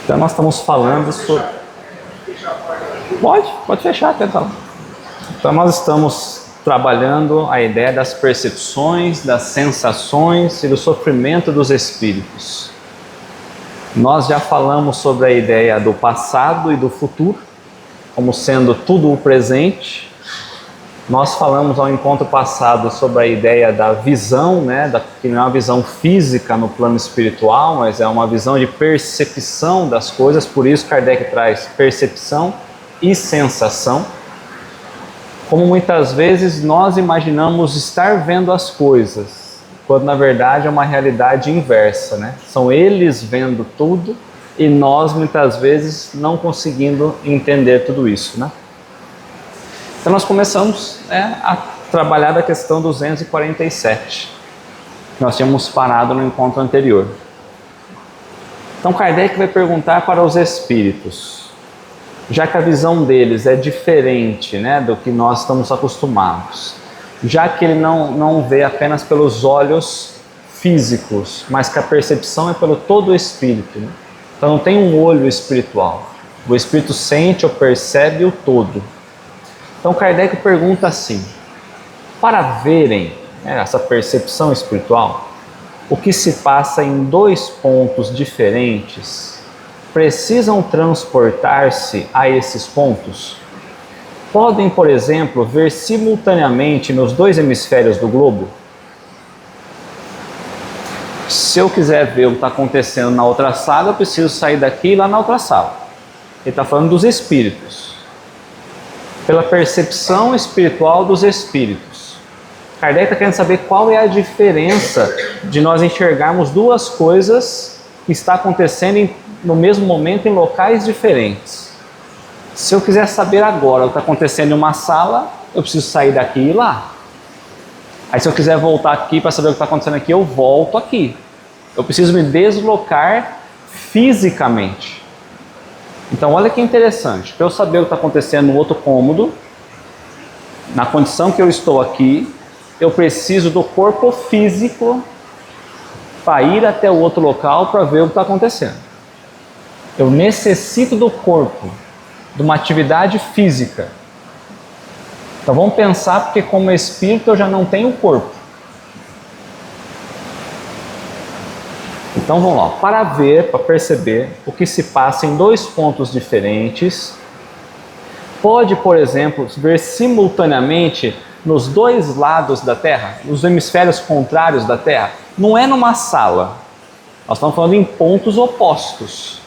Então nós estamos falando sobre... Pode fechar até então. Então nós estamos trabalhando a ideia das percepções, das sensações e do sofrimento dos espíritos. Nós já falamos sobre a ideia do passado e do futuro, como sendo tudo o presente. Nós falamos ao encontro passado sobre a ideia da visão, que não é uma visão física no plano espiritual, mas é uma visão de percepção das coisas, por isso Kardec traz percepção e sensação. Como muitas vezes nós imaginamos estar vendo as coisas, quando na verdade é uma realidade inversa, São eles vendo tudo e nós muitas vezes não conseguindo entender tudo isso, Então nós começamos a trabalhar da questão 247. Nós tínhamos parado no encontro anterior. Então Kardec vai perguntar para os espíritos, já que a visão deles é diferente do que nós estamos acostumados, já que ele não vê apenas pelos olhos físicos, mas que a percepção é pelo todo o espírito. Então não tem um olho espiritual. O espírito sente ou percebe o todo. Então Kardec pergunta assim: para verem essa percepção espiritual, o que se passa em dois pontos diferentes, precisam transportar-se a esses pontos? Podem, por exemplo, ver simultaneamente nos dois hemisférios do globo? Se eu quiser ver o que está acontecendo na outra sala, eu preciso sair daqui e ir lá na outra sala. Ele está falando dos espíritos. Pela percepção espiritual dos espíritos. Kardec está querendo saber qual é a diferença de nós enxergarmos duas coisas que estão acontecendo no mesmo momento em locais diferentes. Se eu quiser saber agora o que está acontecendo em uma sala, eu preciso sair daqui e ir lá. Aí se eu quiser voltar aqui para saber o que está acontecendo aqui, eu volto aqui. Eu preciso me deslocar fisicamente. Então olha que interessante, para eu saber o que está acontecendo no outro cômodo, na condição que eu estou aqui, eu preciso do corpo físico para ir até o outro local para ver o que está acontecendo. Eu necessito do corpo, de uma atividade física. Então vamos pensar, porque como espírito eu já não tenho corpo. Então vamos lá, para ver, para perceber o que se passa em dois pontos diferentes, pode, por exemplo, ver simultaneamente nos dois lados da Terra, nos hemisférios contrários da Terra. Não é numa sala, nós estamos falando em pontos opostos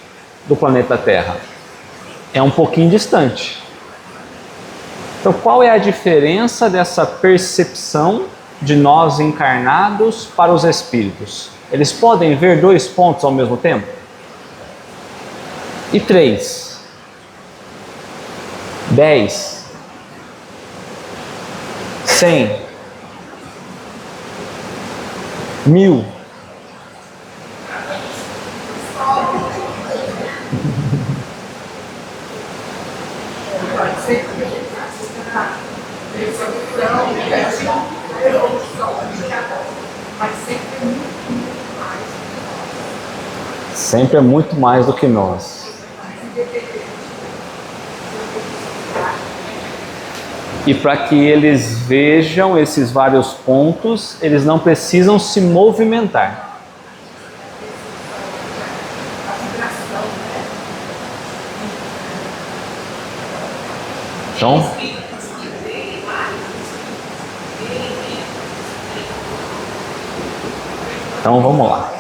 do planeta Terra. É um pouquinho distante. Então qual é a diferença dessa percepção de nós encarnados para os espíritos? Eles podem ver dois pontos ao mesmo tempo? E 3? 10? 100? 1000? Sempre é muito mais do que nós. E para que eles vejam esses vários pontos, eles não precisam se movimentar. Então vamos lá.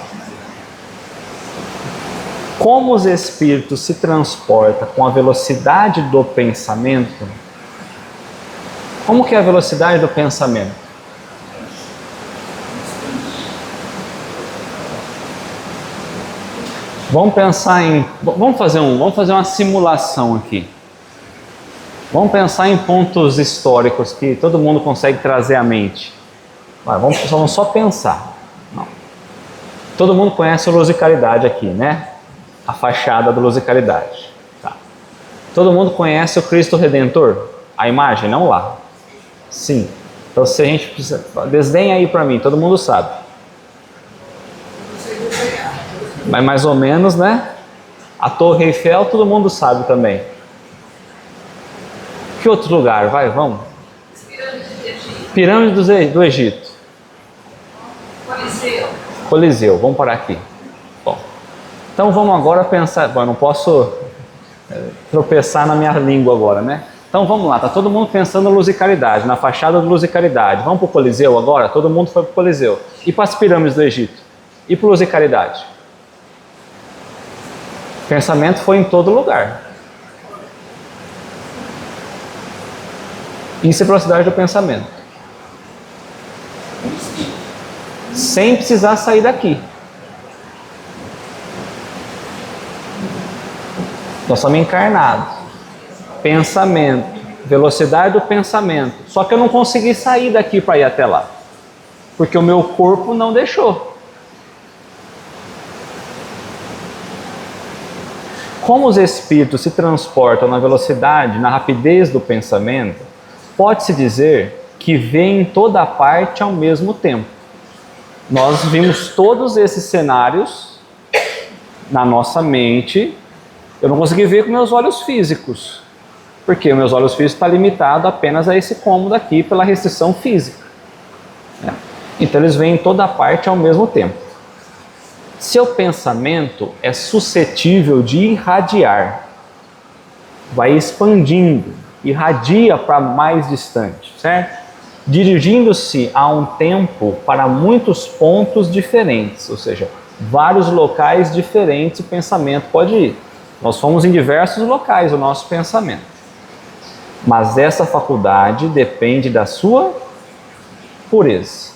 Como os espíritos se transportam com a velocidade do pensamento? Como que é a velocidade do pensamento? Vamos pensar em... Vamos fazer uma simulação aqui. Vamos pensar em pontos históricos que todo mundo consegue trazer à mente. Vamos só pensar. Não. Todo mundo conhece o Luz e Caridade aqui, A fachada do Luz e Caridade. Tá. Todo mundo conhece o Cristo Redentor? A imagem, não lá. Sim. Então se a gente precisa... Desdenha aí para mim, todo mundo sabe. Mas mais ou menos, A Torre Eiffel todo mundo sabe também. Que outro lugar? Vai, vamos. Pirâmide do Egito. Coliseu, vamos parar aqui. Bom, então vamos agora pensar. Bom, eu não posso tropeçar na minha língua agora, né? Então vamos lá, tá todo mundo pensando na Luz e Caridade, na fachada do Luz e Caridade. Vamos para o Coliseu agora? Todo mundo foi para o Coliseu. E para as pirâmides do Egito? E para Luz e Caridade? O pensamento foi em todo lugar. Isso é velocidade do pensamento. Sem precisar sair daqui. Nós somos encarnados. Pensamento, velocidade do pensamento. Só que eu não consegui sair daqui para ir até lá, porque o meu corpo não deixou. Como os espíritos se transportam na velocidade, na rapidez do pensamento, pode-se dizer que vêm em toda parte ao mesmo tempo. Nós vimos todos esses cenários na nossa mente. Eu não consegui ver com meus olhos físicos, porque meus olhos físicos estão limitados apenas a esse cômodo aqui pela restrição física. Então eles vêm em toda parte ao mesmo tempo. Seu pensamento é suscetível de irradiar, vai expandindo, irradia para mais distante, certo? Dirigindo-se a um tempo para muitos pontos diferentes, ou seja, vários locais diferentes o pensamento pode ir. Nós fomos em diversos locais o nosso pensamento, mas essa faculdade depende da sua pureza.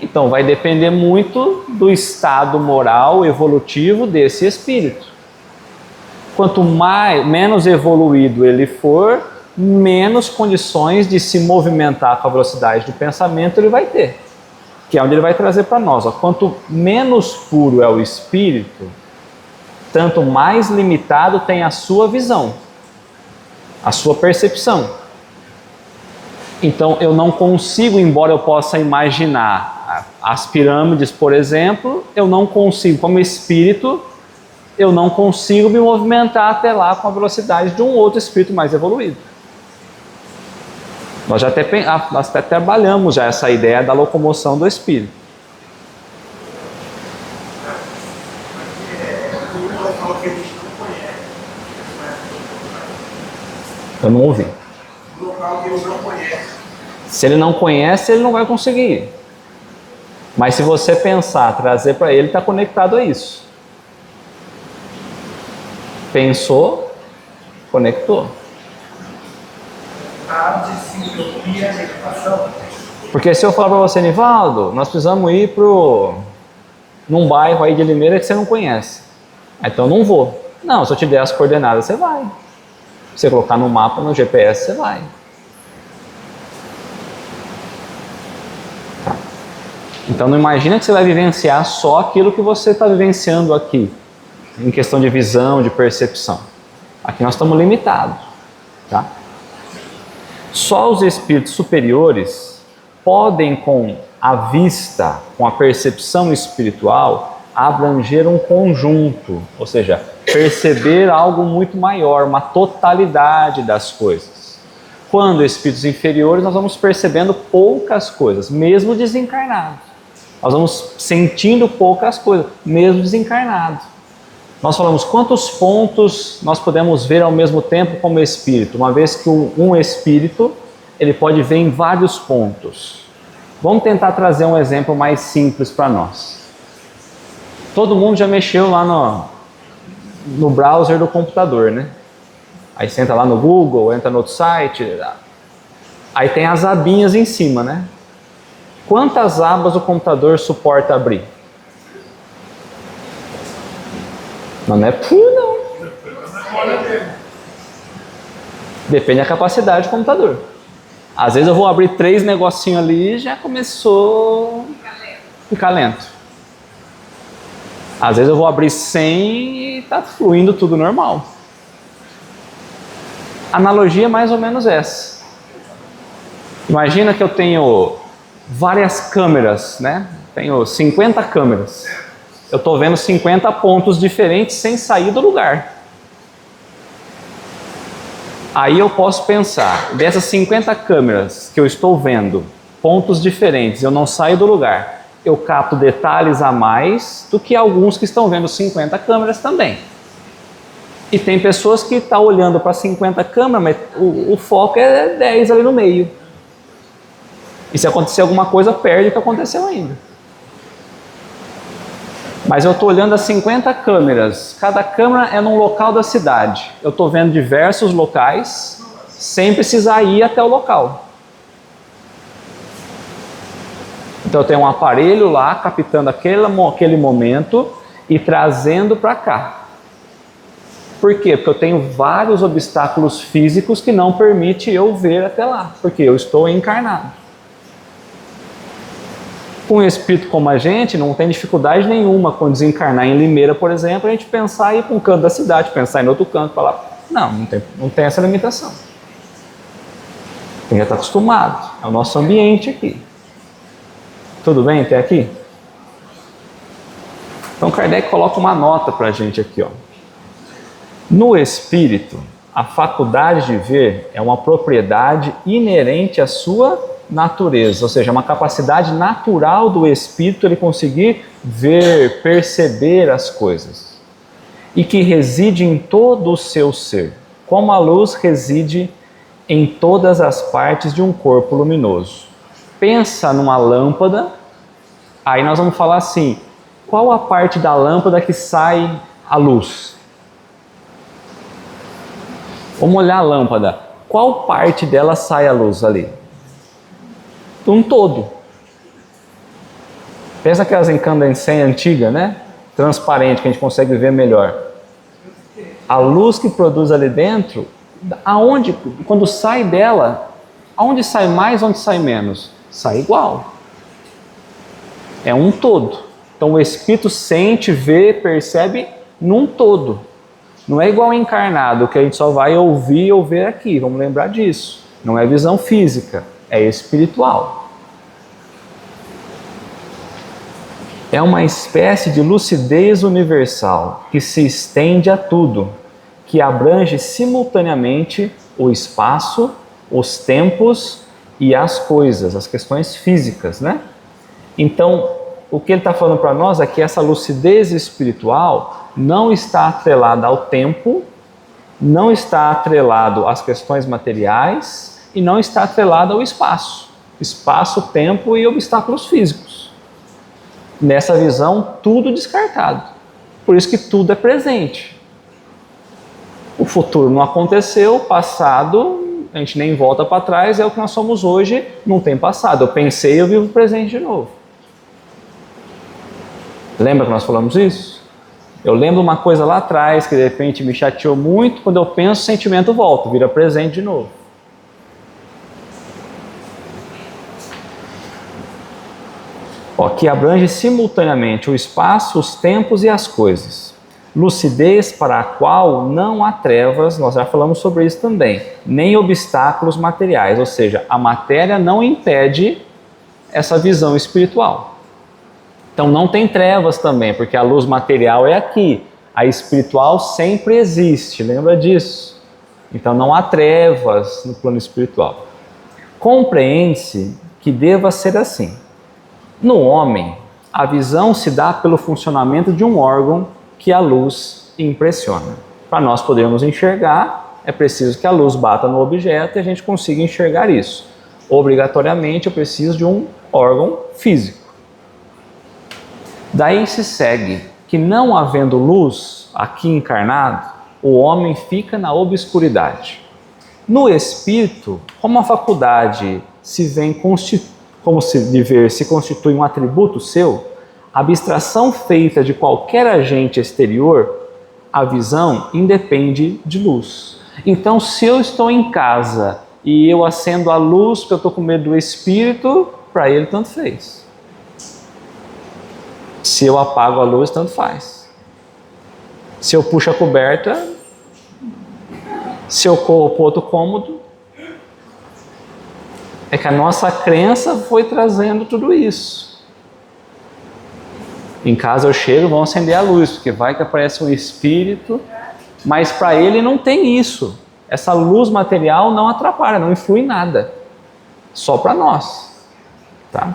Então vai depender muito do estado moral evolutivo desse espírito. Quanto menos evoluído ele for, menos condições de se movimentar com a velocidade do pensamento ele vai ter, que é onde ele vai trazer para nós. Quanto menos puro é o espírito, tanto mais limitado tem a sua visão, a sua percepção. Então eu não consigo, embora eu possa imaginar as pirâmides, por exemplo, eu não consigo, como espírito, eu não consigo me movimentar até lá com a velocidade de um outro espírito mais evoluído. Nós já até trabalhamos já essa ideia da locomoção do espírito. Eu não ouvi. Se ele não conhece, ele não vai conseguir. Mas se você pensar, trazer para ele, está conectado a isso. Pensou, conectou. Porque se eu falar para você, Nivaldo, nós precisamos ir num bairro aí de Limeira que você não conhece. Então eu não vou. Não, se eu te der as coordenadas, você vai. Se você colocar no mapa, no GPS, você vai. Tá. Então não imagina que você vai vivenciar só aquilo que você está vivenciando aqui, em questão de visão, de percepção. Aqui nós estamos limitados. Tá? Só os espíritos superiores podem, com a vista, com a percepção espiritual, abranger um conjunto, ou seja, perceber algo muito maior, uma totalidade das coisas. Quando espíritos inferiores, nós vamos percebendo poucas coisas, mesmo desencarnados. Nós vamos sentindo poucas coisas, mesmo desencarnados. Nós falamos quantos pontos nós podemos ver ao mesmo tempo como espírito, uma vez que um espírito ele pode ver em vários pontos. Vamos tentar trazer um exemplo mais simples para nós. Todo mundo já mexeu lá no browser do computador, né? Aí você entra lá no Google, entra no outro site, aí tem as abinhas em cima, né? Quantas abas o computador suporta abrir? Não é puro, não. Depende da capacidade do computador. Às vezes eu vou abrir 3 negocinhos ali e já começou a ficar lento. Às vezes eu vou abrir 100 e está fluindo tudo normal. A analogia é mais ou menos essa. Imagina que eu tenho várias câmeras, né? Tenho 50 câmeras. Eu estou vendo 50 pontos diferentes sem sair do lugar. Aí eu posso pensar, dessas 50 câmeras que eu estou vendo, pontos diferentes, eu não saio do lugar, eu capto detalhes a mais do que alguns que estão vendo 50 câmeras também. E tem pessoas que estão olhando para 50 câmeras, mas o foco é 10 ali no meio. E se acontecer alguma coisa, perde o que aconteceu ainda. Mas eu estou olhando as 50 câmeras, cada câmera é num local da cidade. Eu estou vendo diversos locais, sem precisar ir até o local. Então eu tenho um aparelho lá, captando aquele momento e trazendo para cá. Por quê? Porque eu tenho vários obstáculos físicos que não permitem eu ver até lá, porque eu estou encarnado. Com um espírito como a gente, não tem dificuldade nenhuma com desencarnar em Limeira, por exemplo, a gente pensar em ir para um canto da cidade, pensar em outro canto, falar, não tem essa limitação. Tem que estar acostumado, é o nosso ambiente aqui. Tudo bem até aqui? Então Kardec coloca uma nota para a gente aqui, ó. No espírito, a faculdade de ver é uma propriedade inerente à sua natureza, ou seja, uma capacidade natural do espírito ele conseguir ver, perceber as coisas, e que reside em todo o seu ser, como a luz reside em todas as partes de um corpo luminoso. Pensa numa lâmpada, aí nós vamos falar assim, qual a parte da lâmpada que sai a luz? Vamos olhar a lâmpada, qual parte dela sai a luz ali? Um todo. Pensa aquelas incandescentes antigas, né? Transparente, que a gente consegue ver melhor. A luz que produz ali dentro, quando sai dela, aonde sai mais, onde sai menos? Sai igual. É um todo. Então o espírito sente, vê, percebe num todo. Não é igual encarnado, que a gente só vai ouvir ou ver aqui. Vamos lembrar disso. Não é visão física, é espiritual. É uma espécie de lucidez universal que se estende a tudo, que abrange simultaneamente o espaço, os tempos e as coisas, as questões físicas, né? Então, o que ele está falando para nós é que essa lucidez espiritual não está atrelada ao tempo, não está atrelado às questões materiais e não está atrelada ao espaço. Espaço, tempo e obstáculos físicos. Nessa visão, tudo descartado. Por isso que tudo é presente. O futuro não aconteceu, o passado, a gente nem volta para trás, é o que nós somos hoje, não tem passado. Eu pensei, eu vivo o presente de novo. Lembra que nós falamos isso? Eu lembro uma coisa lá atrás que de repente me chateou muito, quando eu penso, o sentimento volta, vira presente de novo. Que abrange simultaneamente o espaço, os tempos e as coisas. Lucidez para a qual não há trevas, nós já falamos sobre isso também, nem obstáculos materiais, ou seja, a matéria não impede essa visão espiritual. Então não tem trevas também, porque a luz material é aqui, a espiritual sempre existe, lembra disso? Então não há trevas no plano espiritual. Compreende-se que deva ser assim. No homem, a visão se dá pelo funcionamento de um órgão que a luz impressiona. Para nós podermos enxergar, é preciso que a luz bata no objeto e a gente consiga enxergar isso. Obrigatoriamente eu preciso de um órgão físico. Daí se segue que não havendo luz aqui encarnado, o homem fica na obscuridade. No espírito, como a faculdade se constitui um atributo seu, a abstração feita de qualquer agente exterior, a visão independe de luz. Então, se eu estou em casa e eu acendo a luz porque eu estou com medo do espírito, para ele tanto fez. Se eu apago a luz, tanto faz. Se eu puxo a coberta, se eu corro para outro cômodo, é que a nossa crença foi trazendo tudo isso. Em casa eu chego, vão acender a luz, porque vai que aparece um espírito, mas para ele não tem isso. essa luz material não atrapalha, não influi em nada, só para nós, tá?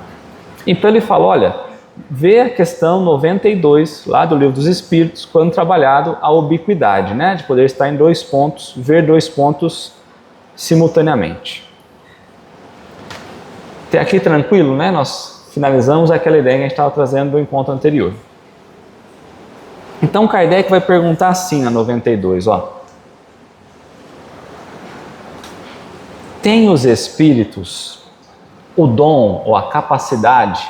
Então ele fala, olha, vê a questão 92, lá do Livro dos Espíritos, quando trabalhado a ubiquidade, né? De poder estar em 2 pontos, ver 2 pontos simultaneamente. Até aqui tranquilo, né? Nós finalizamos aquela ideia que a gente estava trazendo do encontro anterior. Então Kardec vai perguntar assim na 92, ó. Tem os espíritos o dom ou a capacidade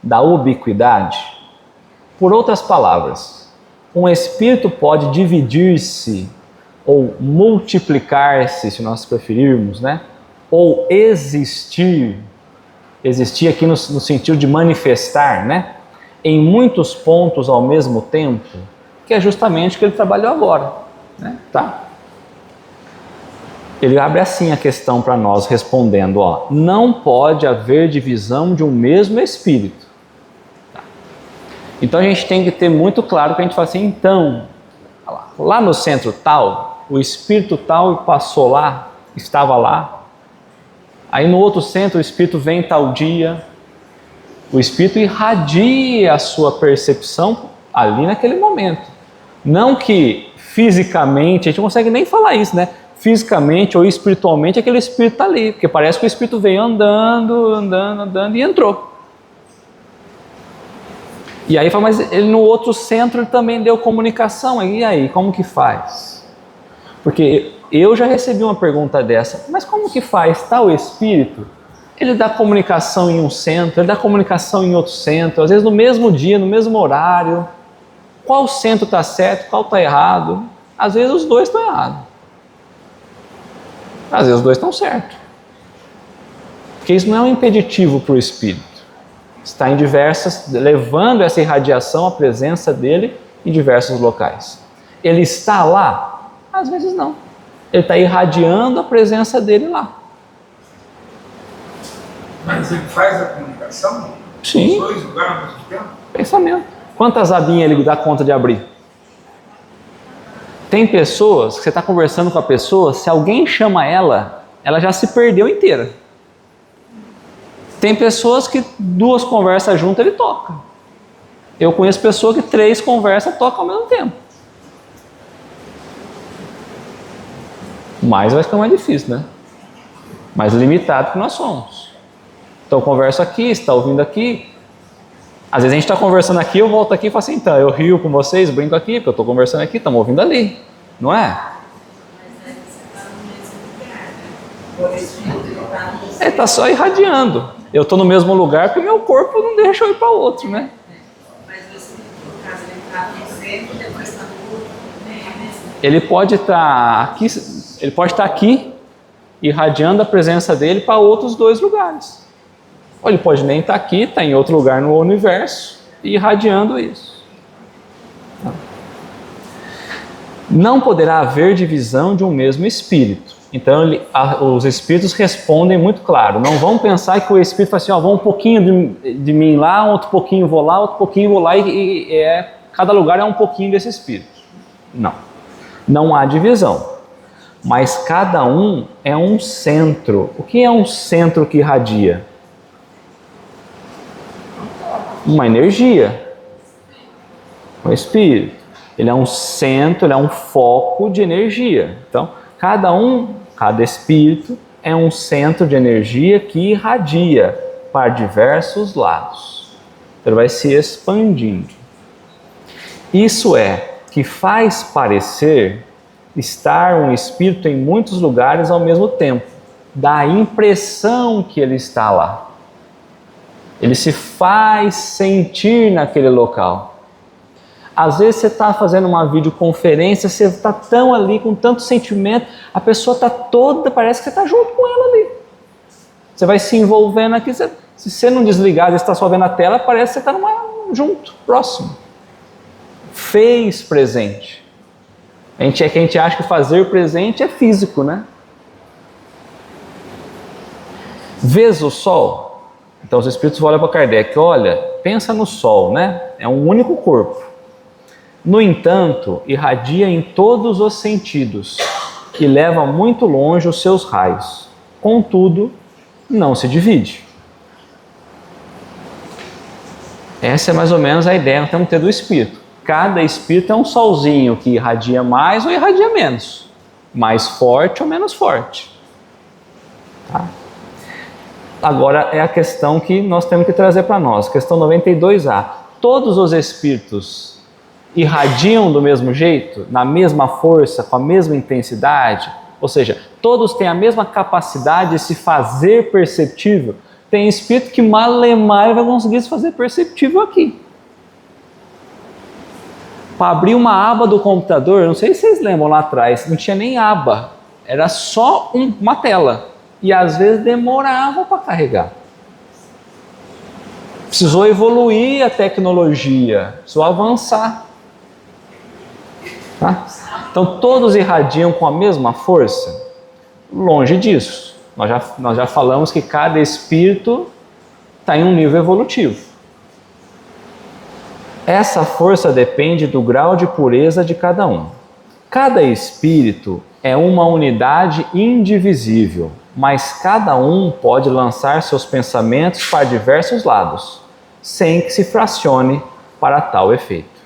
da ubiquidade? Por outras palavras, um espírito pode dividir-se ou multiplicar-se, se nós preferirmos, né? Ou existir aqui no sentido de manifestar, né? Em muitos pontos ao mesmo tempo, que é justamente o que ele trabalhou agora, né? Tá? Ele abre assim a questão para nós, respondendo, ó, não pode haver divisão de um mesmo espírito. Tá? Então a gente tem que ter muito claro que a gente fala assim, então, lá no centro tal, o espírito tal passou lá, estava lá, aí no outro centro o espírito vem tal dia, o espírito irradia a sua percepção ali naquele momento. Não que fisicamente, a gente não consegue nem falar isso, né? Fisicamente ou espiritualmente aquele espírito está ali, porque parece que o espírito veio andando e entrou. E aí fala, mas ele no outro centro ele também deu comunicação, e aí, como que faz? Porque eu já recebi uma pergunta dessa, mas como que faz tal espírito? Ele dá comunicação em um centro, ele dá comunicação em outro centro, às vezes no mesmo dia, no mesmo horário. Qual centro está certo, qual está errado? Às vezes os dois estão errados. Às vezes os dois estão certos. Porque isso não é um impeditivo para o espírito. Está em diversas, levando essa irradiação, a presença dele em diversos locais. Ele está lá? Às vezes não. Ele está irradiando a presença dele lá. Mas ele faz a comunicação? Sim. Os dois lugares ao mesmo tempo? Pensamento. Quantas abinhas ele dá conta de abrir? Tem pessoas que você está conversando com a pessoa, se alguém chama ela, ela já se perdeu inteira. Tem pessoas que 2 conversas juntas ele toca. Eu conheço pessoas que 3 conversas tocam ao mesmo tempo. Mas vai ficar mais difícil, né? Mais limitado que nós somos. Então eu converso aqui, você está ouvindo aqui. Às vezes a gente está conversando aqui, eu volto aqui e falo assim, então, eu rio com vocês, brinco aqui, porque eu estou conversando aqui, estamos ouvindo ali, não é? Ele está só irradiando. Eu estou no mesmo lugar porque meu corpo não deixa eu ir para outro, né? Ele pode estar aqui, irradiando a presença dele para outros 2 lugares. Ou ele pode nem estar aqui, está em outro lugar no universo, e irradiando isso. Não poderá haver divisão de um mesmo espírito. Então os espíritos respondem muito claro. Não vão pensar que o espírito fala assim, ó, vão um pouquinho de mim lá, outro pouquinho vou lá, outro pouquinho vou lá, cada lugar é um pouquinho desse espírito. Não. Não há divisão. Mas cada um é um centro. O que é um centro que irradia? Uma energia, um espírito. Ele é um centro, ele é um foco de energia. Então, cada espírito é um centro de energia que irradia para diversos lados. Então, ele vai se expandindo. Isso é que faz parecer estar um espírito em muitos lugares ao mesmo tempo. Dá a impressão que ele está lá. Ele se faz sentir naquele local. Às vezes você está fazendo uma videoconferência, você está tão ali, com tanto sentimento, a pessoa está toda, parece que você está junto com ela ali. Você vai se envolvendo aqui, se você não desligar, você está só vendo a tela, parece que você está junto, próximo. Fez presente. A gente acha que fazer presente é físico, né? Vês o sol? Então os espíritos olham para Kardec, olha, pensa no sol, né? É um único corpo. No entanto, irradia em todos os sentidos. e leva muito longe os seus raios. Contudo, não se divide. Essa é mais ou menos a ideia que temos que ter do espírito. Cada espírito é um solzinho que irradia mais ou irradia menos. Mais forte ou menos forte. Tá? Agora é a questão que nós temos que trazer para nós. Questão 92A. Todos os espíritos irradiam do mesmo jeito? Na mesma força? Com a mesma intensidade? Ou seja, todos têm a mesma capacidade de se fazer perceptível? Tem espírito que malemar vai conseguir se fazer perceptível aqui. Para abrir uma aba do computador, não sei se vocês lembram lá atrás, não tinha nem aba, era só uma tela. E às vezes demorava para carregar. Precisou evoluir a tecnologia, precisou avançar. Tá? Então todos irradiam com a mesma força? Longe disso. Nós já falamos que cada espírito está em um nível evolutivo. Essa força depende do grau de pureza de cada um. Cada espírito é uma unidade indivisível, mas cada um pode lançar seus pensamentos para diversos lados, sem que se fracione para tal efeito.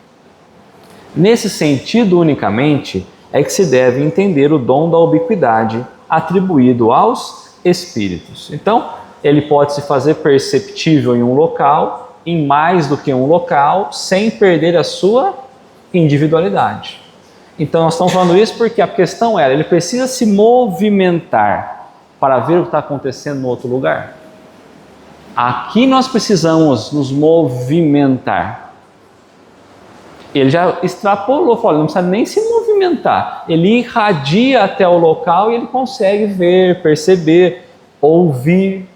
Nesse sentido unicamente é que se deve entender o dom da ubiquidade atribuído aos espíritos. Então, ele pode se fazer perceptível em um local, em mais do que um local, sem perder a sua individualidade. Então nós estamos falando isso porque a questão era, ele precisa se movimentar para ver o que está acontecendo no outro lugar. Aqui nós precisamos nos movimentar. Ele já extrapolou, falou, não precisa nem se movimentar. Ele irradia até o local e ele consegue ver, perceber, ouvir.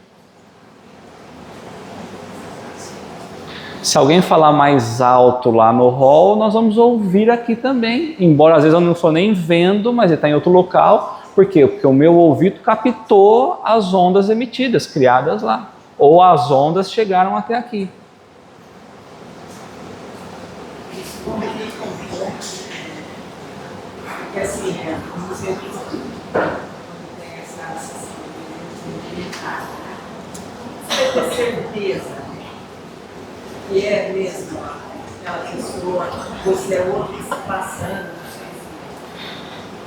Se alguém falar mais alto lá no hall, nós vamos ouvir aqui também. Embora às vezes eu não estou nem vendo, mas ele está em outro local. Por quê? Porque o meu ouvido captou as ondas emitidas, criadas lá. Ou as ondas chegaram até aqui. Porque assim, você tem essa sensação de você ter certeza que é mesmo aquela pessoa, você é outro que está passando.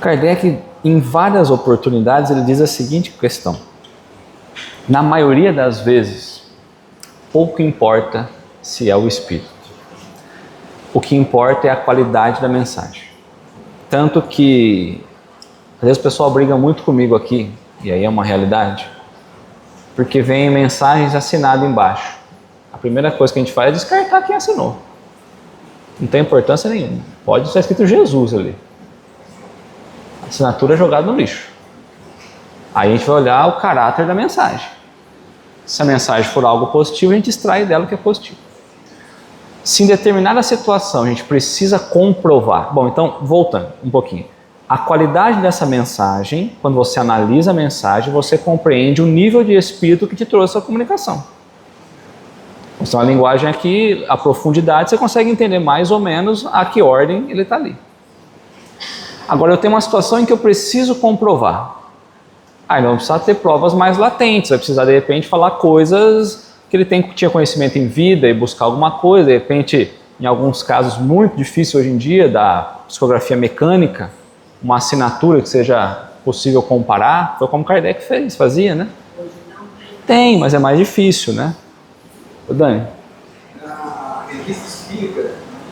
Kardec, em várias oportunidades, ele diz a seguinte questão. Na maioria das vezes, pouco importa se é o espírito. O que importa é a qualidade da mensagem. Tanto que, às vezes o pessoal briga muito comigo aqui, e aí é uma realidade, porque vem mensagens assinadas embaixo. A primeira coisa que a gente faz é descartar quem assinou. Não tem importância nenhuma. Pode estar escrito Jesus ali. A assinatura é jogada no lixo. Aí a gente vai olhar o caráter da mensagem. Se a mensagem for algo positivo, a gente extrai dela o que é positivo. Se em determinada situação a gente precisa comprovar... Bom, então, voltando um pouquinho. A qualidade dessa mensagem, quando você analisa a mensagem, você compreende o nível de espírito que te trouxe a comunicação. Então a linguagem aqui, a profundidade, você consegue entender mais ou menos a que ordem ele está ali. Agora eu tenho uma situação em que eu preciso comprovar. Aí não precisa ter provas mais latentes, vai precisar de repente falar coisas que ele tinha conhecimento em vida e buscar alguma coisa, de repente, em alguns casos muito difíceis hoje em dia, da psicografia mecânica, uma assinatura que seja possível comparar, foi como Kardec fazia, né? Tem, mas é mais difícil, né? Ô Dani? Na revista Espírita,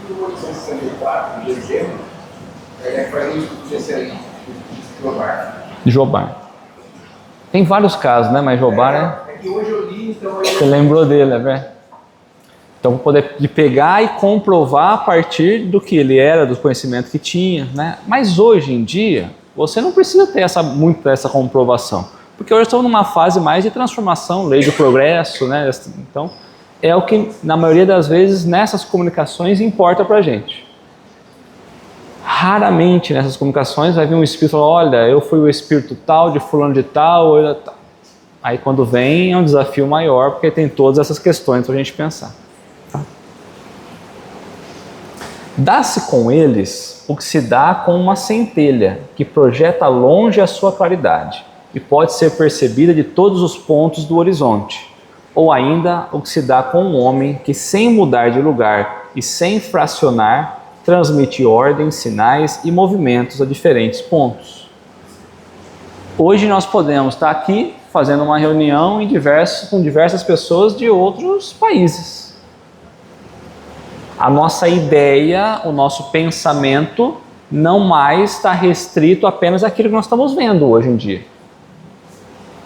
em 1864, de dezembro, Kardec faz um estudo de Jobar. Jobar. Tem vários casos, né? Mas Jobar é que hoje eu li, então... Você lembrou dele, né? Então, vou poder pegar e comprovar a partir do que ele era, do conhecimento que tinha, né? Mas hoje em dia, você não precisa ter muito essa comprovação. Porque hoje estamos numa fase mais de transformação, lei do progresso, né? Então, é o que, na maioria das vezes, nessas comunicações importa pra gente. Raramente nessas comunicações vai vir um espírito e falar, olha, eu fui o espírito tal, de fulano de tal, tal. Aí quando vem é um desafio maior, porque tem todas essas questões para a gente pensar. Tá? Dá-se com eles o que se dá com uma centelha, que projeta longe a sua claridade, e pode ser percebida de todos os pontos do horizonte. Ou ainda o que se dá com um homem que, sem mudar de lugar e sem fracionar, transmite ordens, sinais e movimentos a diferentes pontos. Hoje nós podemos estar aqui fazendo uma reunião com diversas pessoas de outros países. A nossa ideia, o nosso pensamento não mais está restrito apenas àquilo que nós estamos vendo hoje em dia.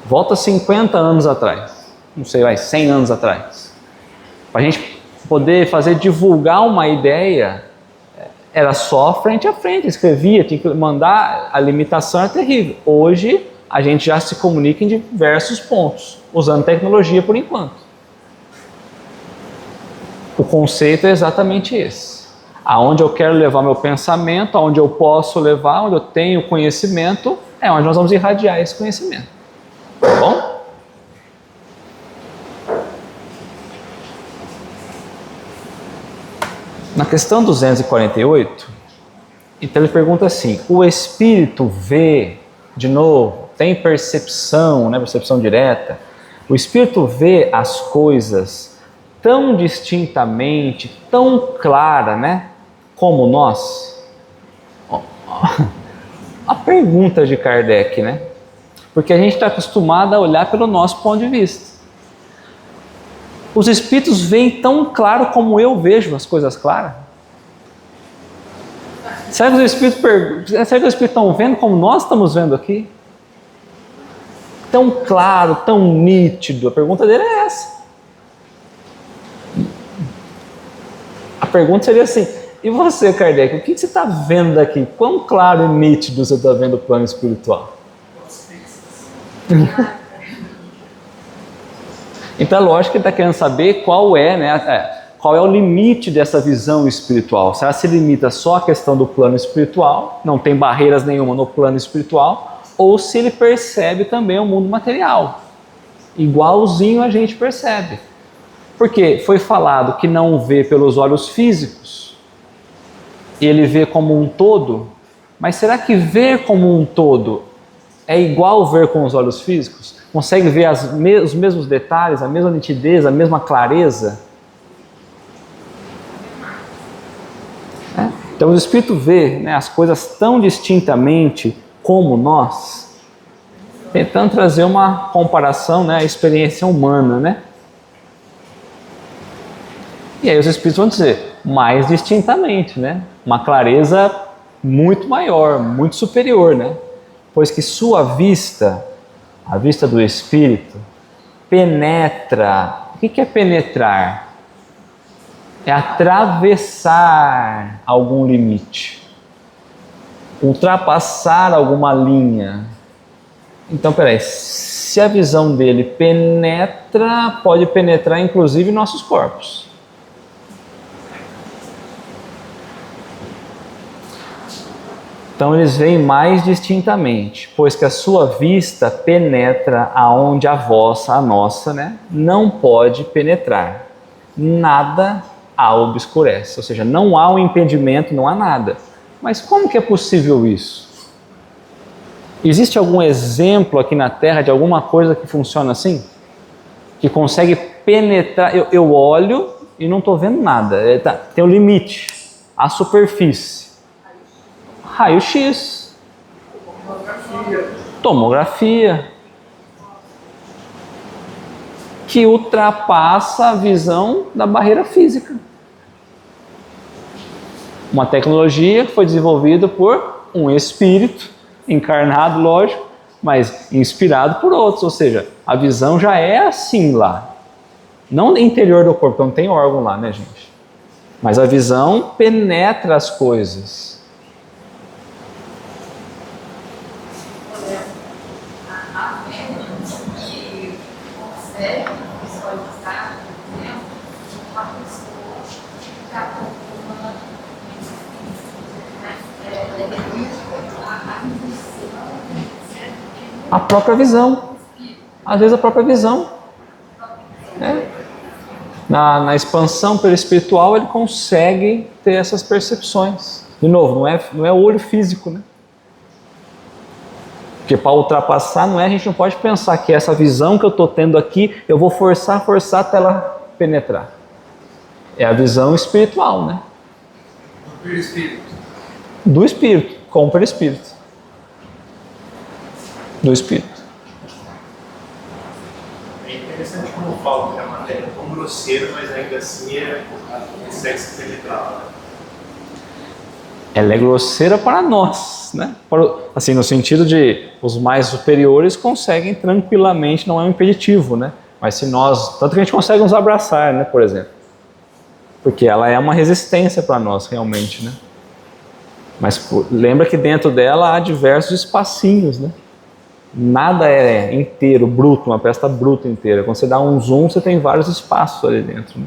Volta 50 anos atrás, não sei, 100 anos atrás. Para a gente poder divulgar uma ideia, era só frente a frente, escrevia, tinha que mandar, a limitação era terrível. Hoje, a gente já se comunica em diversos pontos, usando tecnologia por enquanto. O conceito é exatamente esse. Aonde eu quero levar meu pensamento, aonde eu posso levar, onde eu tenho conhecimento, é onde nós vamos irradiar esse conhecimento. Tá bom? Na questão 248, então ele pergunta assim: o espírito vê, de novo, tem percepção, né, percepção direta? O espírito vê as coisas tão distintamente, tão clara, né, como nós? A pergunta de Kardec, né? Porque a gente está acostumado a olhar pelo nosso ponto de vista. Os espíritos veem tão claro como eu vejo as coisas claras? Será que os espíritos estão vendo como nós estamos vendo aqui? Tão claro, tão nítido. A pergunta dele é essa. A pergunta seria assim: e você, Kardec, o que você está vendo daqui? Quão claro e nítido você está vendo o plano espiritual? Então é lógico que ele está querendo saber qual é o limite dessa visão espiritual. Se ela se limita só à questão do plano espiritual, não tem barreiras nenhuma no plano espiritual, ou se ele percebe também o mundo material, igualzinho a gente percebe. Porque foi falado que não vê pelos olhos físicos, ele vê como um todo, mas será que ver como um todo é igual ver com os olhos físicos? Consegue ver os mesmos detalhes, a mesma nitidez, a mesma clareza? Então o Espírito vê, né, as coisas tão distintamente como nós, tentando trazer uma comparação, né, à experiência humana, né? E aí os Espíritos vão dizer, mais distintamente, né? Uma clareza muito maior, muito superior, né? Pois que sua vista, a vista do Espírito, penetra. O que é penetrar? É atravessar algum limite, ultrapassar alguma linha. Então, peraí, se a visão dele penetra, pode penetrar inclusive nossos corpos. Então eles veem mais distintamente, pois que a sua vista penetra aonde a vossa, a nossa, né, não pode penetrar. Nada a obscurece, ou seja, não há um impedimento, não há nada. Mas como que é possível isso? Existe algum exemplo aqui na Terra de alguma coisa que funciona assim? Que consegue penetrar, eu olho e não estou vendo nada, tem um limite, a superfície. Raio-X, tomografia, que ultrapassa a visão da barreira física. Uma tecnologia que foi desenvolvida por um espírito, encarnado, lógico, mas inspirado por outros, ou seja, a visão já é assim lá. Não no interior do corpo, não tem órgão lá, né, gente? Mas a visão penetra as coisas. A própria visão, às vezes a própria visão, né? Na expansão perispiritual ele consegue ter essas percepções. De novo, não é o olho físico, né? Porque para ultrapassar, a gente não pode pensar que essa visão que eu estou tendo aqui, eu vou forçar até ela penetrar. É a visão espiritual, né? Do perispírito. Do espírito, com o perispírito. Do espírito. É interessante como fala que a matéria é tão grosseira, mas ainda assim consegue se penetrar. Ela é grosseira para nós, né? Assim, no sentido de os mais superiores conseguem tranquilamente, não é um impeditivo, né? Mas se nós, tanto que a gente consegue nos abraçar, né, por exemplo. Porque ela é uma resistência para nós, realmente, né? Mas lembra que dentro dela há diversos espacinhos, né? Nada é inteiro, bruto, uma peça bruta inteira. Quando você dá um zoom, você tem vários espaços ali dentro, né?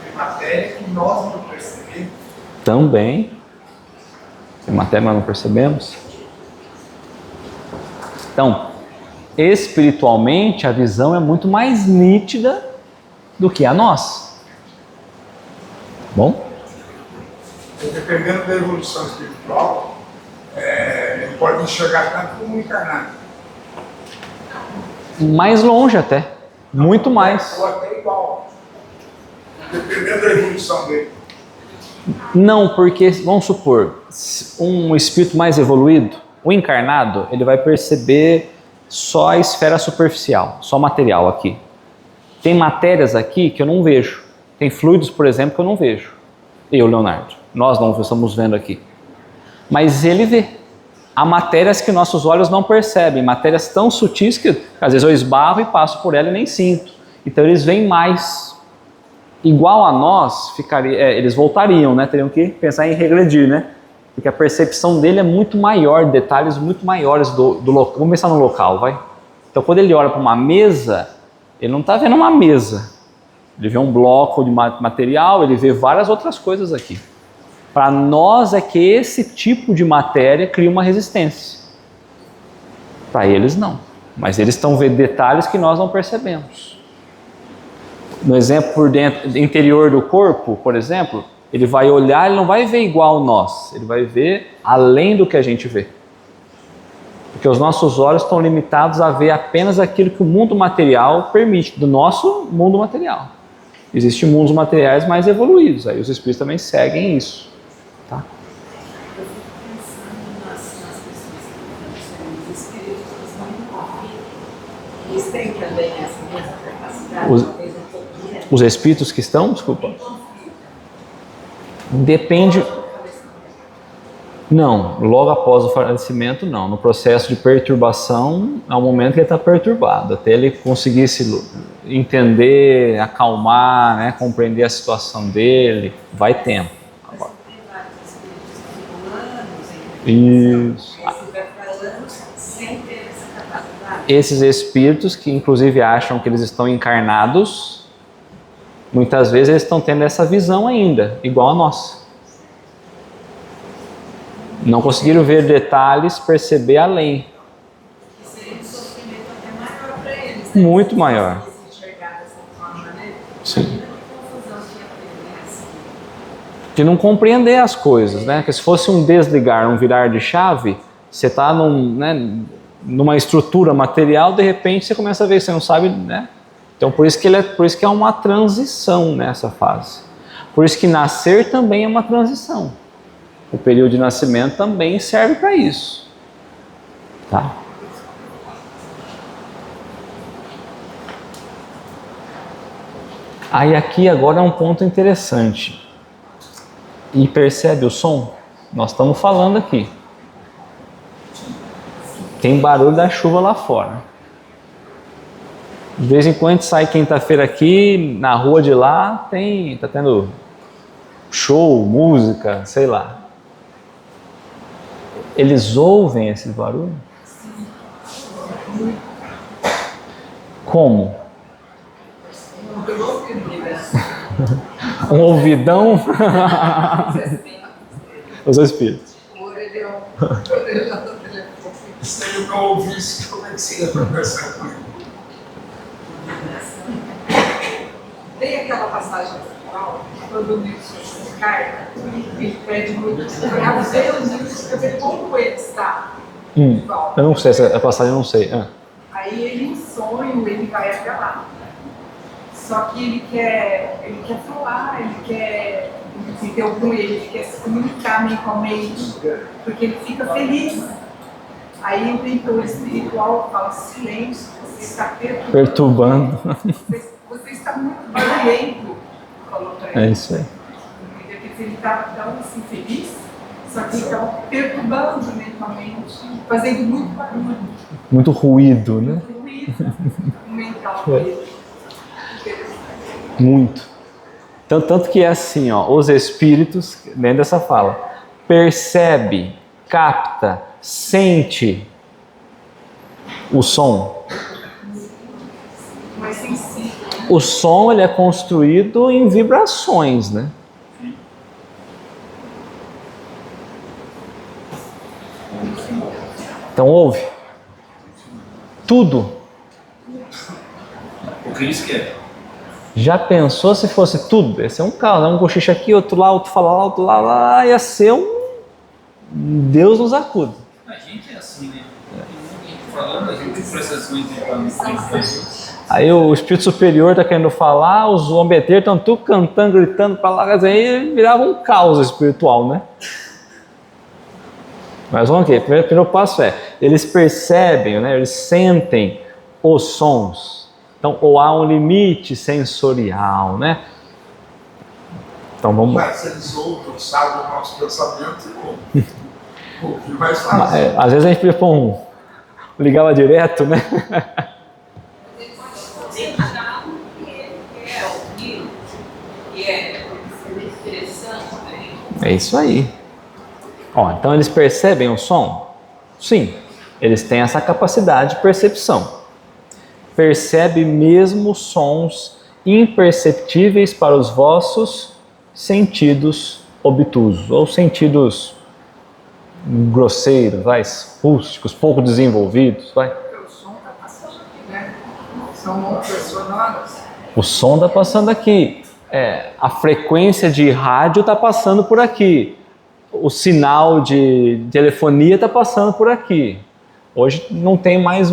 Tem matéria que nós não percebemos. Também. Tem matéria, mas não percebemos. Então, espiritualmente, a visão é muito mais nítida do que a nossa. Bom? Dependendo da evolução espiritual, ele pode enxergar tanto como encarnado. Mais longe até. Muito mais. Ou até igual. Dependendo da evolução dele. Não, porque, vamos supor, um espírito mais evoluído, o encarnado, ele vai perceber só a esfera superficial, só material aqui. Tem matérias aqui que eu não vejo. Tem fluidos, por exemplo, que eu não vejo. Eu, Leonardo, nós não estamos vendo aqui. Mas ele vê. Há matérias que nossos olhos não percebem, matérias tão sutis que às vezes eu esbarro e passo por ela e nem sinto. Então eles veem mais. Igual a nós, eles voltariam, né? Teriam que pensar em regredir, né? Porque a percepção dele é muito maior, detalhes muito maiores do local. Vamos pensar no local, vai? Então quando ele olha para uma mesa, ele não está vendo uma mesa. Ele vê um bloco de material, ele vê várias outras coisas aqui. Para nós é que esse tipo de matéria cria uma resistência. Para eles não. Mas eles estão vendo detalhes que nós não percebemos. No exemplo por dentro, interior do corpo, por exemplo, ele vai olhar, ele não vai ver igual nós. Ele vai ver além do que a gente vê. Porque os nossos olhos estão limitados a ver apenas aquilo que o mundo material permite, do nosso mundo material. Existem mundos materiais mais evoluídos, aí os espíritos também seguem isso. Tá? Eu fico pensando nas pessoas que os espíritos que estão envolvidos. Eles têm também essa mesma capacidade? Os espíritos que estão, desculpa. Depende. Não, logo após o falecimento, não. No processo de perturbação, é o momento que ele está perturbado, até ele conseguir se entender, acalmar, né, compreender a situação dele, vai tempo. Mas tem vários espíritos que ficam anos em Isso. Esse vai ficar anos sem ter essa capacidade. Esses espíritos que inclusive acham que eles estão encarnados, muitas vezes eles estão tendo essa visão ainda, igual a nossa. Não conseguiram ver detalhes, perceber além. Que seria um sofrimento até maior para eles. Né? Muito maior. Se enxergar dessa forma, né? Sim. Imagina que confusão que ia ter, assim. De não compreender as coisas, né? Porque se fosse um desligar, um virar de chave, você está numa estrutura material, de repente você começa a ver, você não sabe, né? Então por isso que é uma transição nessa fase. Por isso que nascer também é uma transição. O período de nascimento também serve para isso. Tá? Aí aqui agora é um ponto interessante. E percebe o som? Nós estamos falando aqui. Tem barulho da chuva lá fora. De vez em quando a gente sai quinta-feira aqui, na rua de lá, tá tendo show, música, sei lá. Eles ouvem esse barulho? Como? Um ouvidão? Os espíritos. Se ele não ouvisse, como é que você ia conversar com ele? quando o Nilson encarna, ele pede muito para Deus e escrever como ele está. Eu não sei, essa passagem eu não sei. Aí ele, em sonho, ele vai até lá. Só que ele quer falar, ele quer interromper, ele quer se comunicar mentalmente, porque ele fica feliz. Aí o mentor espiritual fala: silêncio, você está Perturbando. Você está muito barulhento, falou para ele. É isso aí. Ele estava tão assim, feliz, só que ele estava perturbando mentalmente, fazendo muito barulho. Muito ruído, né? Muito ruído mental dele. Muito. Tanto que é assim, ó, os espíritos, dentro dessa fala, percebe, capta, sente o som. Mais sensível. O som ele é construído em vibrações, né? Então ouve. Tudo. O que eles querem. Já pensou se fosse tudo? Ia ser um caos, né? Um cochicho aqui, outro lá, outro fala lá, outro lá, ia ser um... Deus nos acuda. A gente é assim, né? Tem gente falando, a gente presta atenção. Aí o espírito superior tá querendo falar, os zombeteiros estão tudo cantando, gritando para lá, aí virava um caos espiritual, né? Mas vamos aqui, primeiro passo é, eles percebem, né? Eles sentem os sons. Então, ou há um limite sensorial, né? Então vamos... Mas se eles ouvem, sabem o nosso pensamento, ouvir mais fácil. Às vezes a gente podia pôr ligava direto, né? É isso aí. Ó, então eles percebem o som? Sim, eles têm essa capacidade de percepção. Percebe mesmo sons imperceptíveis para os vossos sentidos obtusos, ou sentidos grosseiros, rústicos, pouco desenvolvidos, O som está passando aqui, né? São ondas sonoras. O som está passando aqui. A frequência de rádio está passando por aqui. O sinal de telefonia está passando por aqui. Hoje não tem mais,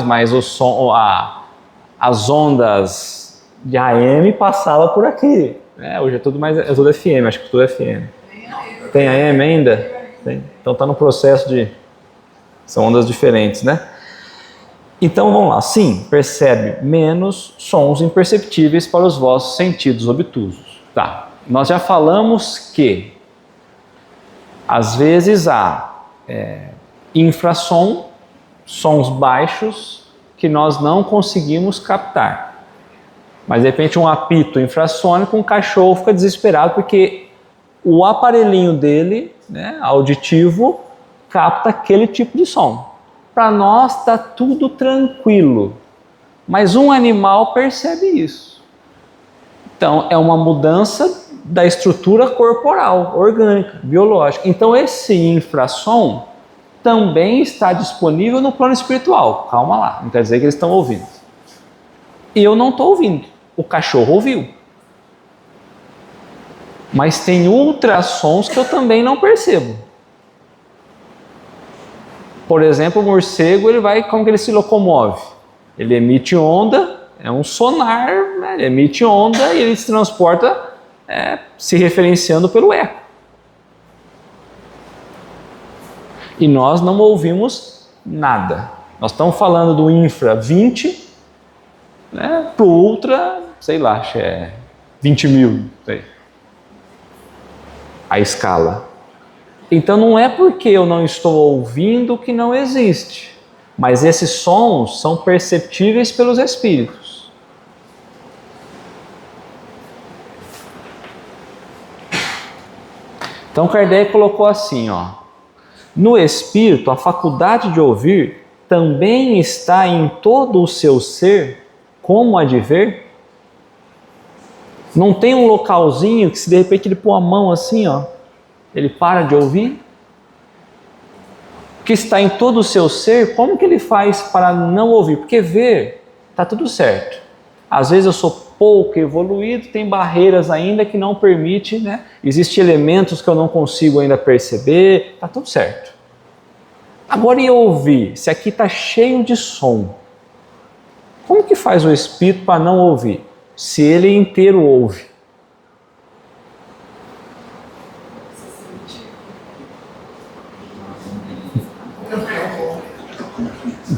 mas o som, as ondas de AM passavam por aqui. Hoje é tudo FM, acho que tudo é FM. Tem AM ainda? Tem. Então está no processo de... São ondas diferentes, né? Então vamos lá, sim, percebe menos sons imperceptíveis para os vossos sentidos obtusos. Tá, nós já falamos que às vezes há infrassom, sons baixos que nós não conseguimos captar. Mas de repente um apito infrassônico, um cachorro fica desesperado porque o aparelhinho dele, né, auditivo, capta aquele tipo de som. Para nós está tudo tranquilo, mas um animal percebe isso. Então é uma mudança da estrutura corporal, orgânica, biológica. Então esse infrassom também está disponível no plano espiritual. Calma lá, não quer dizer que eles estão ouvindo. E eu não estou ouvindo, o cachorro ouviu. Mas tem ultrassons que eu também não percebo. Por exemplo, o morcego, como que ele se locomove? Ele emite onda, é um sonar, né? Ele emite onda e ele se transporta se referenciando pelo eco. E nós não ouvimos nada. Nós estamos falando do infra 20, né, para o ultra, sei lá, acho que é 20 mil, sei. A escala. Então não é porque eu não estou ouvindo que não existe, mas esses sons são perceptíveis pelos espíritos. Então Kardec colocou assim, ó: no espírito a faculdade de ouvir também está em todo o seu ser, como a de ver. Não tem um localzinho que se de repente ele pôr a mão assim, ó, ele para de ouvir? Que está em todo o seu ser, como que ele faz para não ouvir? Porque ver, está tudo certo. Às vezes eu sou pouco evoluído, tem barreiras ainda que não permite, né? Existem elementos que eu não consigo ainda perceber, tá tudo certo. Agora em ouvir, se aqui está cheio de som, como que faz o espírito para não ouvir? Se ele inteiro ouve.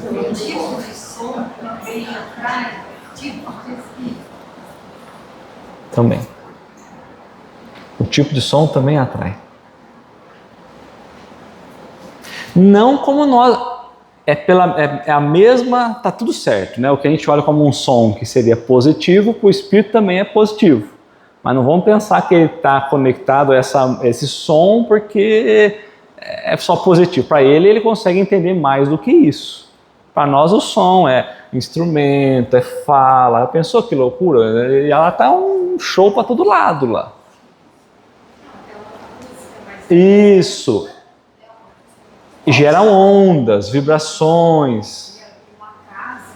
O tipo de som também atrai tipo de espírito. Também. O tipo de som também atrai. Não como nós. É a mesma, tá tudo certo, né? O que a gente olha como um som que seria positivo, para o espírito também é positivo. Mas não vamos pensar que ele está conectado a esse som porque é só positivo. Para ele consegue entender mais do que isso. Para nós o som é instrumento, é fala. Pensou que loucura? E ela tá um show para todo lado lá. Isso. E geram ondas, vibrações. Uma casa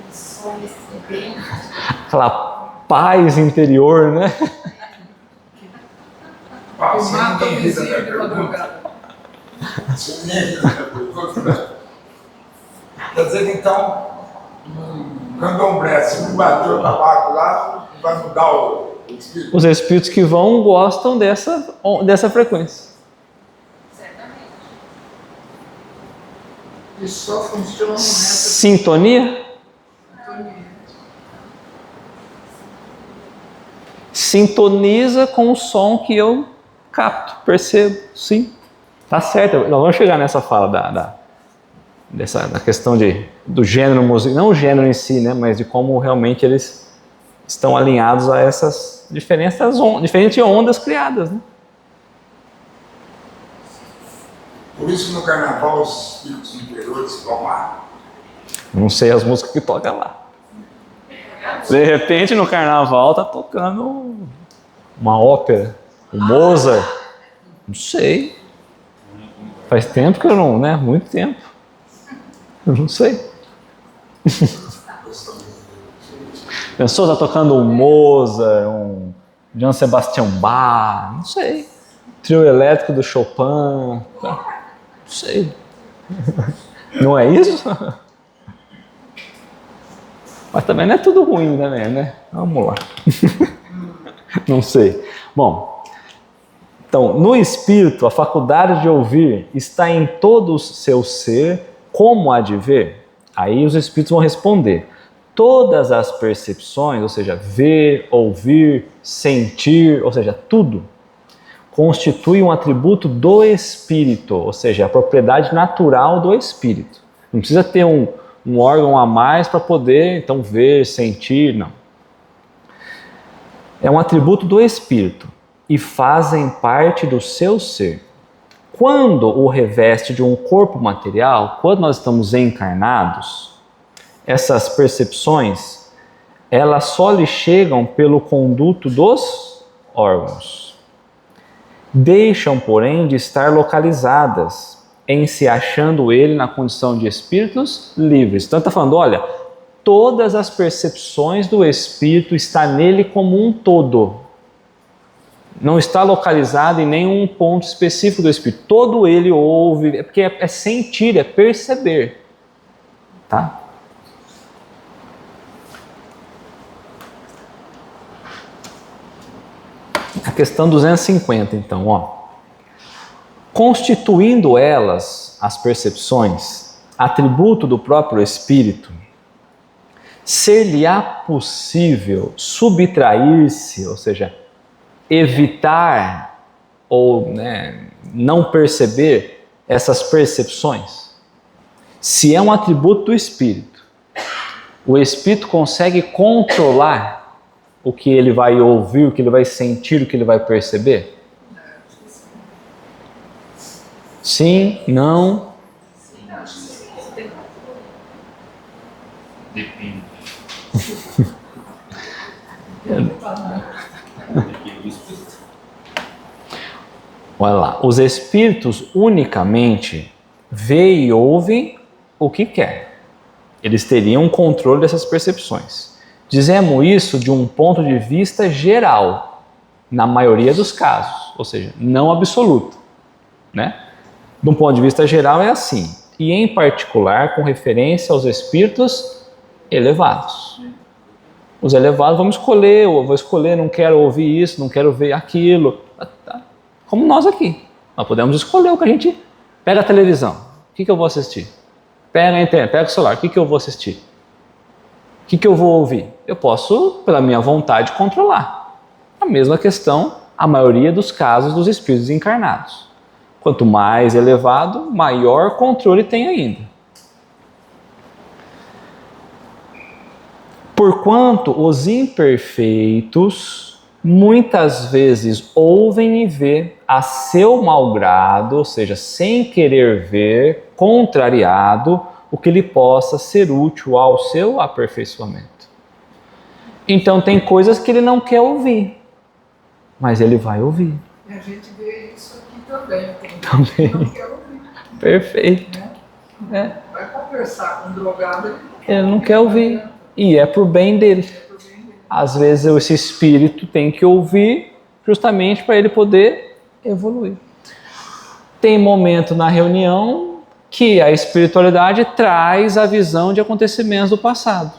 que som desse bem. Aquela paz interior, né? Você Mata o ninguém ri da vizinho minha de pergunta. madrugada. Você ninguém ri da minha pergunta. Quer dizer que então, um candomblé, se não bateu o tabaco lá, vai mudar o espírito? Os espíritos que vão gostam dessa frequência. E só funciona nessa Sintonia? sintonia. Sintoniza com o som que eu capto, percebo, sim. Tá certo, nós vamos chegar nessa fala da questão do gênero musical, não o gênero em si, né, mas de como realmente eles estão alinhados a essas diferentes ondas criadas, né? Por isso que no carnaval os espíritos interiores vão lá. Não sei as músicas que toca lá. De repente no carnaval tá tocando uma ópera, o Mozart, não sei. Faz tempo que eu não, né? Muito tempo. Eu não sei. Pensou, tá tocando um Mozart, um Johann Sebastian Bach, não sei. Trio elétrico do Chopin, não sei. Não é isso? Mas também não é tudo ruim, né? Vamos lá. Não sei. Bom, então, no espírito, a faculdade de ouvir está em todo o seu ser, como há de ver? Aí os espíritos vão responder. Todas as percepções, ou seja, ver, ouvir, sentir, ou seja, tudo, constitui um atributo do espírito, ou seja, a propriedade natural do espírito. Não precisa ter um órgão a mais para poder, então, ver, sentir, não. É um atributo do espírito e fazem parte do seu ser. Quando o reveste de um corpo material, quando nós estamos encarnados, essas percepções, elas só lhe chegam pelo conduto dos órgãos. Deixam, porém, de estar localizadas em se achando ele na condição de espíritos livres. Então está falando, olha, todas as percepções do espírito estão nele como um todo. Não está localizado em nenhum ponto específico do espírito. Todo ele ouve, porque é sentir, é perceber. Tá? A questão 250, então, ó. Constituindo elas, as percepções, atributo do próprio espírito, ser-lhe-á possível subtrair-se, ou seja, evitar ou não perceber essas percepções? Se é um atributo do espírito, o espírito consegue controlar o que ele vai ouvir, o que ele vai sentir, o que ele vai perceber? Sim, não? Depende. Olha lá, os espíritos unicamente veem e ouvem o que quer. Eles teriam um controle dessas percepções. Dizemos isso de um ponto de vista geral, na maioria dos casos, ou seja, não absoluto, né? De um ponto de vista geral é assim, e em particular com referência aos espíritos elevados. Os elevados vamos escolher, eu vou escolher, não quero ouvir isso, não quero ver aquilo, como nós aqui. Nós podemos escolher o que a gente... Pega a televisão, o que eu vou assistir? Pega a internet, pega o celular, o que eu vou assistir? O que eu vou ouvir? Eu posso, pela minha vontade, controlar. A mesma questão, a maioria dos casos dos espíritos encarnados. Quanto mais elevado, maior controle tem ainda. Porquanto os imperfeitos muitas vezes ouvem e vê a seu malgrado, ou seja, sem querer ver, contrariado, o que lhe possa ser útil ao seu aperfeiçoamento. Então tem coisas que ele não quer ouvir, mas ele vai ouvir. E a gente vê isso aqui também. Também. Não quer ouvir. Perfeito. Né? Vai conversar com um drogado, Ele não quer ouvir. E é pro bem dele. Às vezes esse espírito tem que ouvir justamente para ele poder evoluir. Tem momento na reunião que a espiritualidade traz a visão de acontecimentos do passado,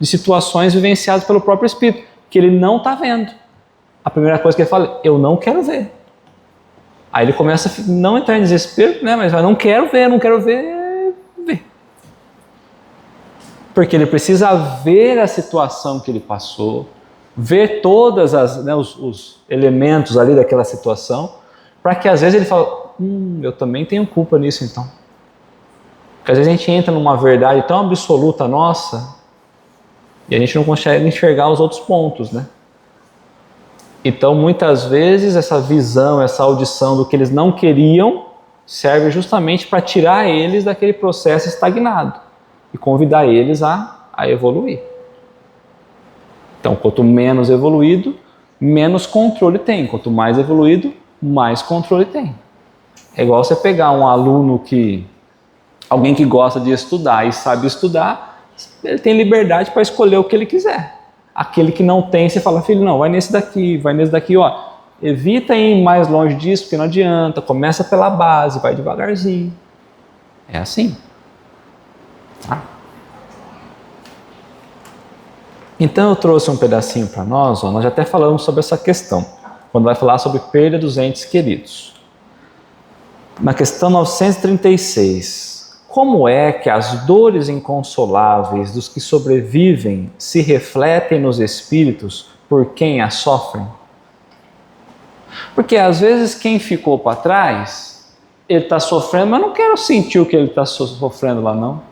de situações vivenciadas pelo próprio espírito, que ele não está vendo. A primeira coisa que ele fala, eu não quero ver. Aí ele começa a não entrar em desespero, né? Mas não quero ver. Porque ele precisa ver a situação que ele passou, ver todas os elementos ali daquela situação, para que às vezes ele fale, eu também tenho culpa nisso então. Porque às vezes a gente entra numa verdade tão absoluta nossa e a gente não consegue enxergar os outros pontos, né? Então muitas vezes essa visão, essa audição do que eles não queriam serve justamente para tirar eles daquele processo estagnado e convidar eles a evoluir. Então quanto menos evoluído, menos controle tem. Quanto mais evoluído, mais controle tem. É igual você pegar um aluno alguém que gosta de estudar e sabe estudar, ele tem liberdade para escolher o que ele quiser. Aquele que não tem, você fala, filho, não, vai nesse daqui, ó. Evita ir mais longe disso, porque não adianta, começa pela base, vai devagarzinho. É assim. Tá? Então eu trouxe um pedacinho para nós já até falamos sobre essa questão, quando vai falar sobre perda dos entes queridos. Na questão 936, como é que as dores inconsoláveis dos que sobrevivem se refletem nos espíritos por quem as sofrem? Porque às vezes quem ficou para trás, ele está sofrendo, mas eu não quero sentir o que ele está sofrendo lá não.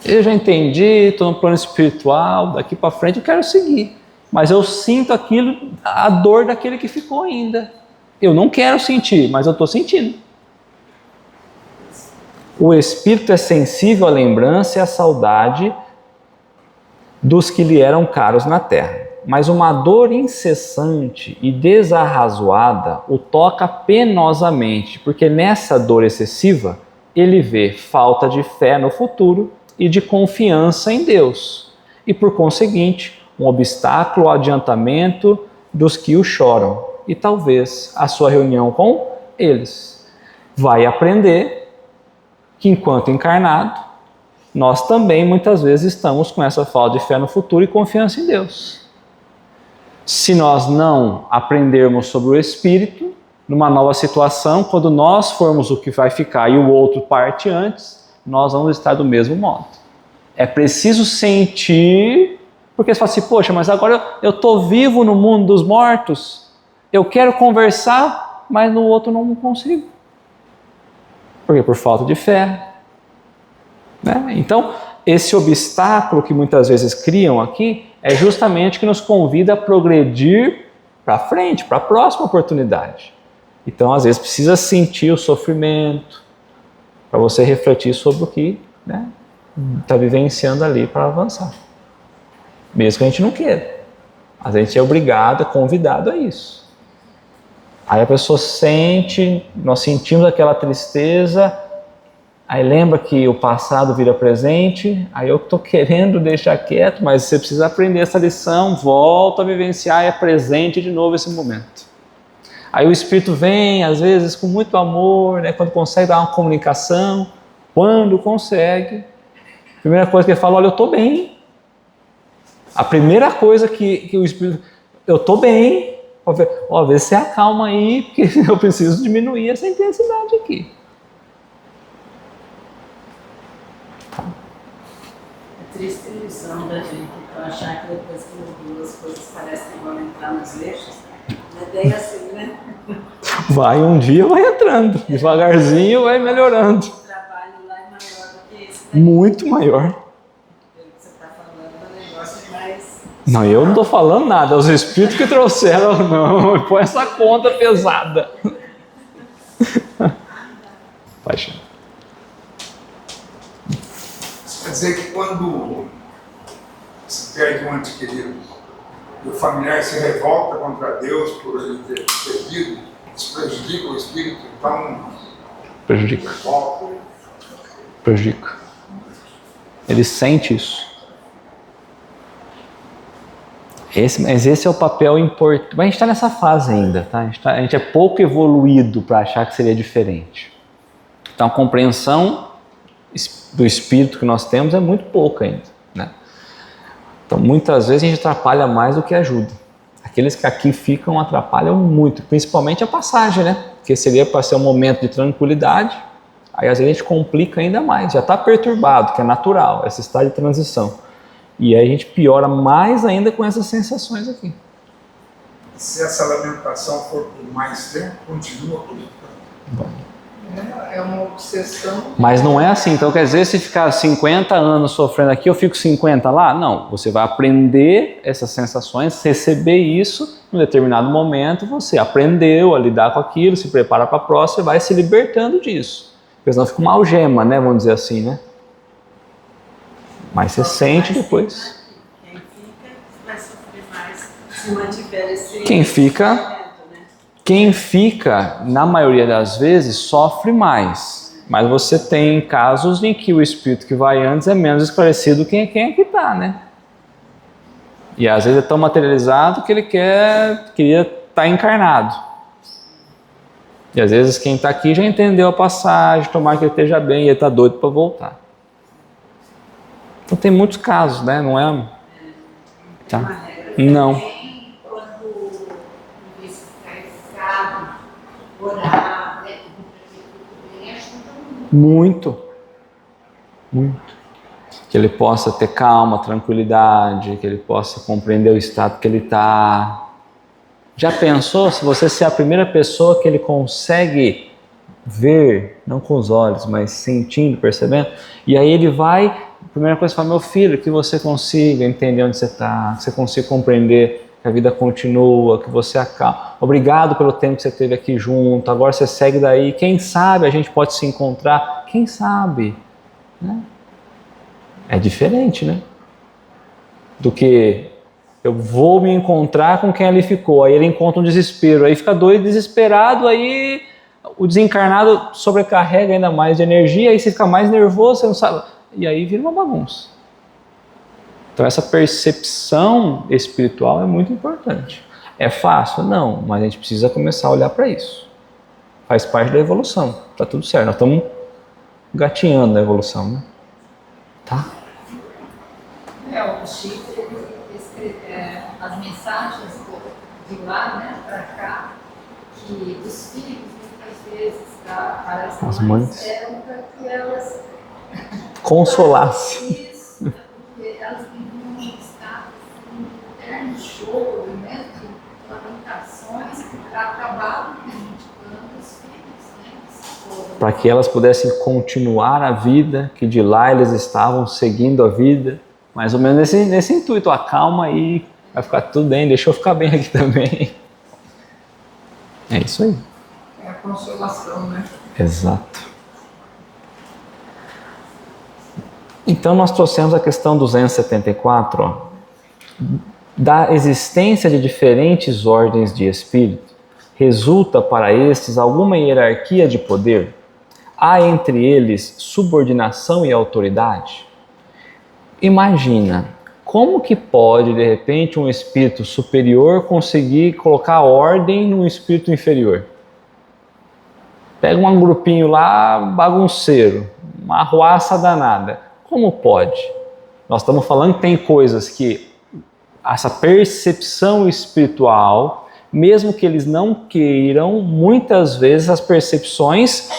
Eu já entendi, estou no plano espiritual, daqui para frente eu quero seguir. Mas eu sinto aquilo, a dor daquele que ficou ainda. Eu não quero sentir, mas eu estou sentindo. O espírito é sensível à lembrança e à saudade dos que lhe eram caros na terra. Mas uma dor incessante e desarrazoada o toca penosamente, porque nessa dor excessiva ele vê falta de fé no futuro e de confiança em Deus, e por conseguinte, um obstáculo ao adiantamento dos que o choram, e talvez a sua reunião com eles. Vai aprender que enquanto encarnado, nós também muitas vezes estamos com essa falta de fé no futuro e confiança em Deus. Se nós não aprendermos sobre o Espírito, numa nova situação, quando nós formos o que vai ficar e o outro parte antes, nós vamos estar do mesmo modo. É preciso sentir, porque você fala assim, poxa, mas agora eu estou vivo no mundo dos mortos, eu quero conversar, mas no outro não consigo. Porque por falta de fé. Né? Então, esse obstáculo que muitas vezes criam aqui, é justamente que nos convida a progredir para frente, para a próxima oportunidade. Então, às vezes, precisa sentir o sofrimento, para você refletir sobre o que está vivenciando ali para avançar. Mesmo que a gente não queira. A gente é obrigado, é convidado a isso. Aí a pessoa sente, nós sentimos aquela tristeza, Aí lembra que o passado vira presente, aí eu estou querendo deixar quieto, mas você precisa aprender essa lição, volta a vivenciar e é presente de novo esse momento. Aí o Espírito vem, às vezes, com muito amor, né, quando consegue dar uma comunicação, quando consegue, a primeira coisa que ele fala, olha, eu estou bem. A primeira coisa que o Espírito, eu estou bem, ó, vê se você acalma aí, porque eu preciso diminuir essa intensidade aqui. É triste a ilusão da gente para achar que depois que mudou as coisas parecem que vão entrar nos eixos. É bem assim, né? Vai, um dia vai entrando, devagarzinho vai melhorando. O trabalho lá é maior do que esse daí. Muito maior. Pelo que você está falando, o negócio é mais... Não, eu não estou falando nada, é os espíritos que trouxeram, não, põe essa conta pesada. Paixão. Quer dizer que quando se perde um ente querido e o familiar se revolta contra Deus por ele ter perdido, isso prejudica o espírito, então Prejudica. Prejudica. Ele sente isso. Mas esse é o papel importante. Mas a gente está nessa fase ainda, tá? A gente é pouco evoluído para achar que seria diferente. Então a compreensão do espírito que nós temos é muito pouca ainda, né? Então muitas vezes a gente atrapalha mais do que ajuda. Aqueles que aqui ficam atrapalham muito, principalmente a passagem, né? Porque seria para ser um momento de tranquilidade, aí às vezes a gente complica ainda mais, já está perturbado, que é natural, esse estado de transição. E aí a gente piora mais ainda com essas sensações aqui. Se essa lamentação for por mais tempo, continua por isso. É uma obsessão. Mas não é assim, então quer dizer, se ficar 50 anos sofrendo aqui, eu fico 50 lá? Não, você vai aprender essas sensações, receber isso, em um determinado momento você aprendeu a lidar com aquilo, se prepara para a próxima e vai se libertando disso. Porque senão fica uma algema, né, vamos dizer assim, né? Mas você sente depois. Quem fica vai sofrer mais se mantiver esse... Quem fica, na maioria das vezes, sofre mais. Mas você tem casos em que o espírito que vai antes é menos esclarecido que quem é que está, né? E às vezes é tão materializado que ele queria estar encarnado. E às vezes quem está aqui já entendeu a passagem, tomara que ele esteja bem e ele está doido para voltar. Então tem muitos casos, né? Não é? Tá? Não. Orar, Muito. Que ele possa ter calma, tranquilidade, que ele possa compreender o estado que ele está. Já pensou se você ser a primeira pessoa que ele consegue ver, não com os olhos, mas sentindo, percebendo? E aí ele vai, a primeira coisa que fala, meu filho, que você consiga entender onde você está, que você consiga compreender que a vida continua, que você acalma. Obrigado pelo tempo que você teve aqui junto, agora você segue daí. Quem sabe a gente pode se encontrar? Quem sabe? Né? É diferente, né? Do que eu vou me encontrar com quem ali ficou, aí ele encontra um desespero, aí fica doido, desesperado, aí o desencarnado sobrecarrega ainda mais de energia, aí você fica mais nervoso, você não sabe, e aí vira uma bagunça. Então essa percepção espiritual é muito importante. É fácil? Não, mas a gente precisa começar a olhar para isso. Faz parte da evolução, tá tudo certo, nós estamos gatinhando na evolução, né? Tá? o Chico, as mensagens de lá, né, para cá, que os filhos muitas vezes para as mães eram para que elas consolassem. Isso, porque elas viviam num estado de eterno choro, né, de lamentações, acabavam prejudicando os filhos, né? Para que elas pudessem continuar a vida, que de lá eles estavam seguindo a vida, mais ou menos nesse intuito, acalma aí, vai ficar tudo bem, deixa eu ficar bem aqui também. É isso aí. É a consolação, né? Exato. Então nós trouxemos a questão 274, ó, da existência de diferentes ordens de espírito. Resulta para estes alguma hierarquia de poder? há entre eles subordinação e autoridade? Imagina, como que pode, de repente, um espírito superior conseguir colocar ordem num espírito inferior? Pega um grupinho lá, bagunceiro, uma arruaça danada. Como pode? Nós estamos falando que tem coisas que essa percepção espiritual, mesmo que eles não queiram, muitas vezes as percepções,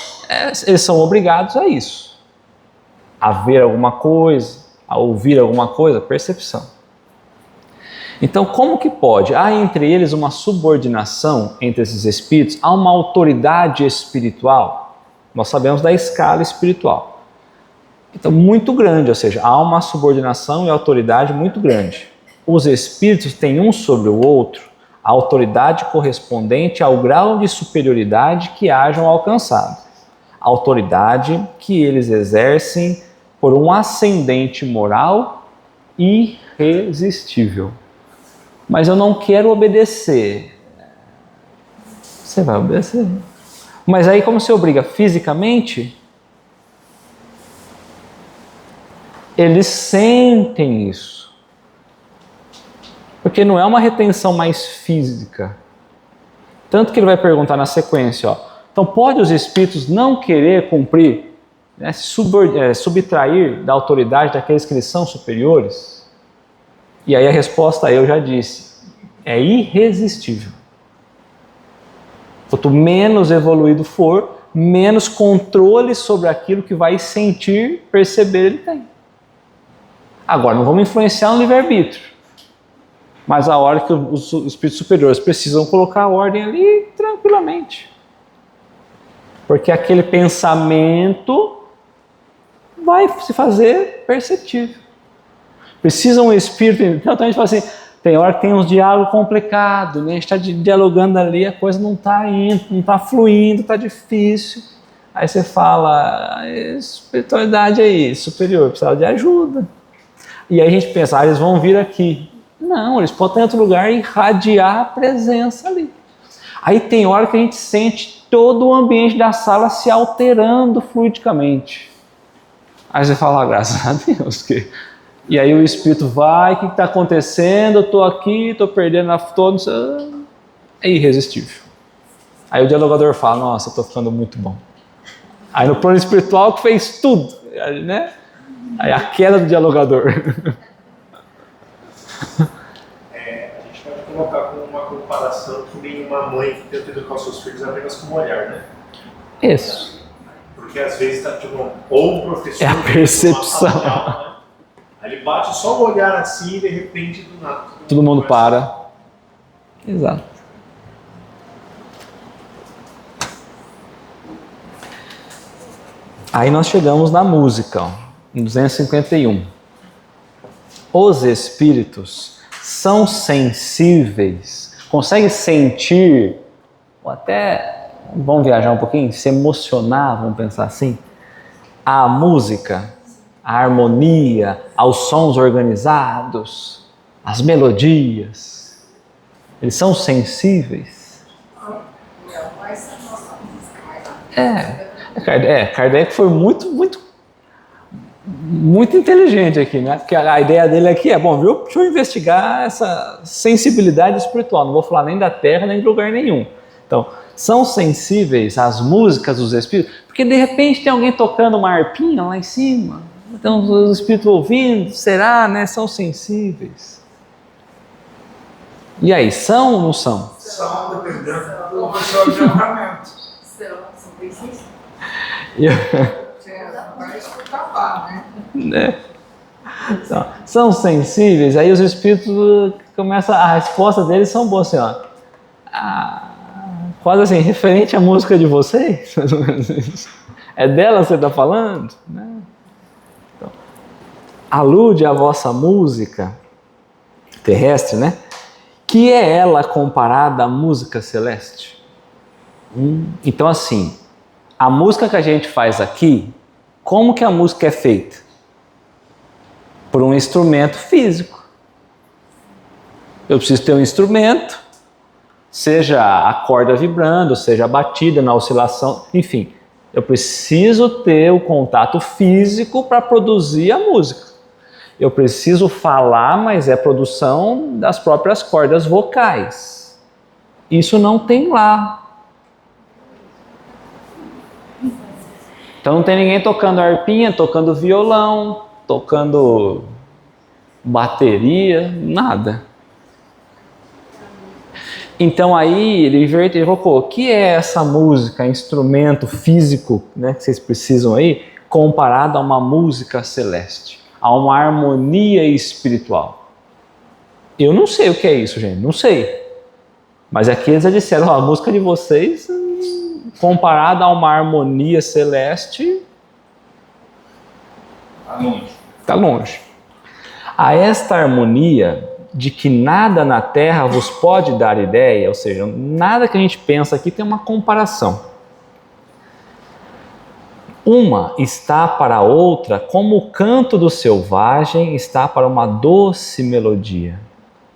eles são obrigados a isso. A ver alguma coisa, a ouvir alguma coisa, percepção. Então, como que pode? Há entre eles uma subordinação entre esses espíritos, há uma autoridade espiritual. Nós sabemos da escala espiritual. Então, muito grande, ou seja, há uma subordinação e autoridade muito grande. Os espíritos têm um sobre o outro a autoridade correspondente ao grau de superioridade que hajam alcançado. A autoridade que eles exercem por um ascendente moral irresistível. Mas eu não quero obedecer. Você vai obedecer. Mas aí como você obriga fisicamente, eles sentem isso. Porque não é uma retenção mais física. Tanto que ele vai perguntar na sequência, ó. Então pode os espíritos não querer cumprir, né, subtrair da autoridade daqueles que eles são superiores? E aí a resposta eu já disse, é irresistível. Quanto menos evoluído for, menos controle sobre aquilo que vai sentir, perceber ele tem. Agora, não vamos influenciar no livre-arbítrio. Mas a hora que os espíritos superiores precisam colocar a ordem ali, tranquilamente. Porque aquele pensamento vai se fazer perceptível. Precisa um espírito... Então a gente fala assim, tem hora que tem uns diálogos complicados, né? A gente está dialogando ali, a coisa não está indo, não está fluindo, está difícil. Aí você fala, a espiritualidade aí, superior, precisa de ajuda. E aí a gente pensa, eles vão vir aqui. Não, eles podem estar em outro lugar e irradiar a presença ali. Aí tem hora que a gente sente todo o ambiente da sala se alterando fluidicamente. Aí você fala, graças a Deus. E aí o espírito vai, o que está acontecendo? Eu estou aqui, estou perdendo a todos. É irresistível. Aí o dialogador fala, nossa, eu estou ficando muito bom. Aí no plano espiritual que fez tudo, né? Aí a queda do dialogador. A gente pode colocar como uma comparação que nem uma mãe que tenta educar os seus filhos apenas com o olhar, né? Isso. Porque às vezes está tipo, ou um professor... É a percepção. Né? Aí ele bate só o olhar assim e de repente do nada. Todo mundo para. Exato. Aí nós chegamos na música, ó, em 251. Os espíritos são sensíveis, conseguem sentir, ou até, vamos viajar um pouquinho, se emocionar, vamos pensar assim, à música, à harmonia, aos sons organizados, às melodias. Eles são sensíveis. Kardec foi muito inteligente aqui, né? Porque a ideia dele aqui é, bom, viu? Deixa eu investigar essa sensibilidade espiritual. Não vou falar nem da Terra, nem de lugar nenhum. Então, são sensíveis às músicas dos espíritos, porque de repente tem alguém tocando uma harpinha lá em cima. Então, os espíritos ouvindo, será, né? São sensíveis. E aí, são ou não são? São, dependendo do pessoal de julgamento. São bem sensíveis. Vai escutar lá, Né? Então, são sensíveis, aí os espíritos começam, a resposta deles são boas assim, ó. Quase assim, referente à música de vocês, é dela que você está falando, né? Então, alude à vossa música terrestre, né? Que é ela comparada à música celeste. Então assim, a música que a gente faz aqui, como que a música é feita? Por um instrumento físico. Eu preciso ter um instrumento, seja a corda vibrando, seja a batida na oscilação, enfim. Eu preciso ter o contato físico para produzir a música. Eu preciso falar, mas é produção das próprias cordas vocais. Isso não tem lá. Então não tem ninguém tocando harpinha, tocando violão, tocando bateria, nada. Então aí ele colocou, o que é essa música, instrumento físico, né, que vocês precisam aí, comparado a uma música celeste, a uma harmonia espiritual? Eu não sei o que é isso, gente, não sei. Mas aqui eles já disseram, a música de vocês, comparada a uma harmonia celeste, está longe. A esta harmonia de que nada na Terra vos pode dar ideia, ou seja, nada que a gente pensa aqui tem uma comparação. Uma está para a outra como o canto do selvagem está para uma doce melodia.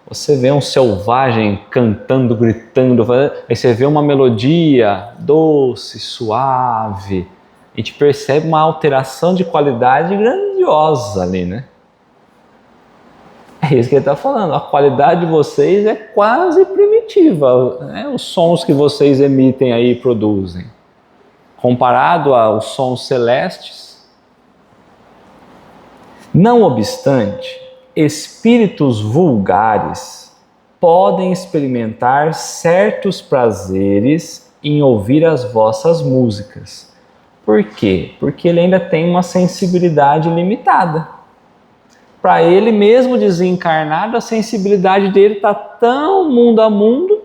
Você vê um selvagem cantando, gritando, aí você vê uma melodia doce, suave. A gente percebe uma alteração de qualidade grandiosa ali, né? É isso que ele está falando. A qualidade de vocês é quase primitiva, né? Os sons que vocês emitem aí produzem. Comparado aos sons celestes. Não obstante, espíritos vulgares podem experimentar certos prazeres em ouvir as vossas músicas. Por quê? Porque ele ainda tem uma sensibilidade limitada. Para ele mesmo desencarnado, a sensibilidade dele está tão mundo a mundo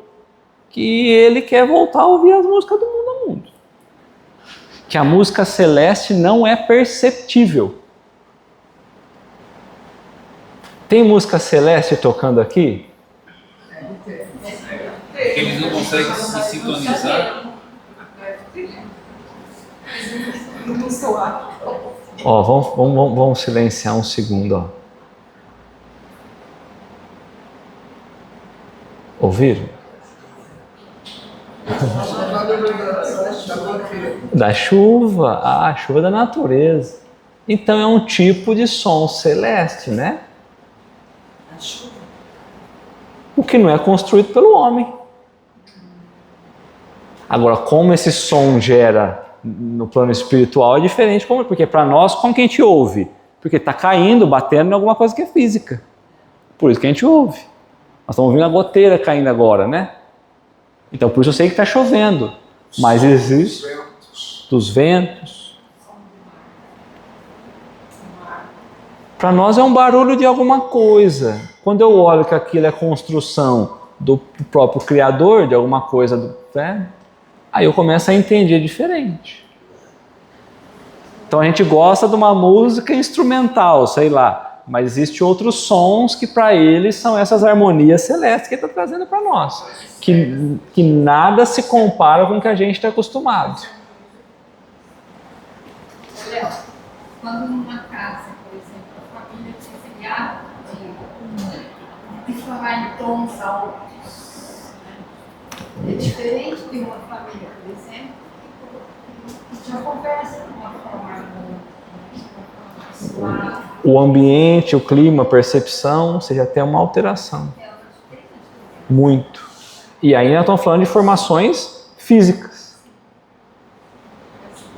que ele quer voltar a ouvir as músicas do mundo a mundo. Que a música celeste não é perceptível. Tem música celeste tocando aqui? Eles não conseguem se sintonizar. Ó, vamos silenciar um segundo, ó. Ouviram? Da chuva, a chuva da natureza. Então é um tipo de som celeste, né? O que não é construído pelo homem. Agora, como esse som gera no plano espiritual é diferente, porque para nós, como que a gente ouve? Porque está caindo, batendo em alguma coisa que é física. Por isso que a gente ouve. Nós estamos ouvindo a goteira caindo agora, né? Então, por isso eu sei que está chovendo. Mas existe dos ventos. Para nós é um barulho de alguma coisa. Quando eu olho que aquilo é construção do próprio Criador, de alguma coisa, né? Aí eu começo a entender diferente. Então a gente gosta de uma música instrumental, sei lá. Mas existem outros sons que para eles são essas harmonias celestes que ele está trazendo para nós. Que nada se compara com o que a gente está acostumado. Léo, quando numa casa, por exemplo, a família tinha filiado de falar em tons altos, né? É diferente de uma família, por exemplo, que já conversa de uma forma suave. O ambiente, o clima, a percepção, você já tem uma alteração. Muito. E ainda estamos falando de formações físicas.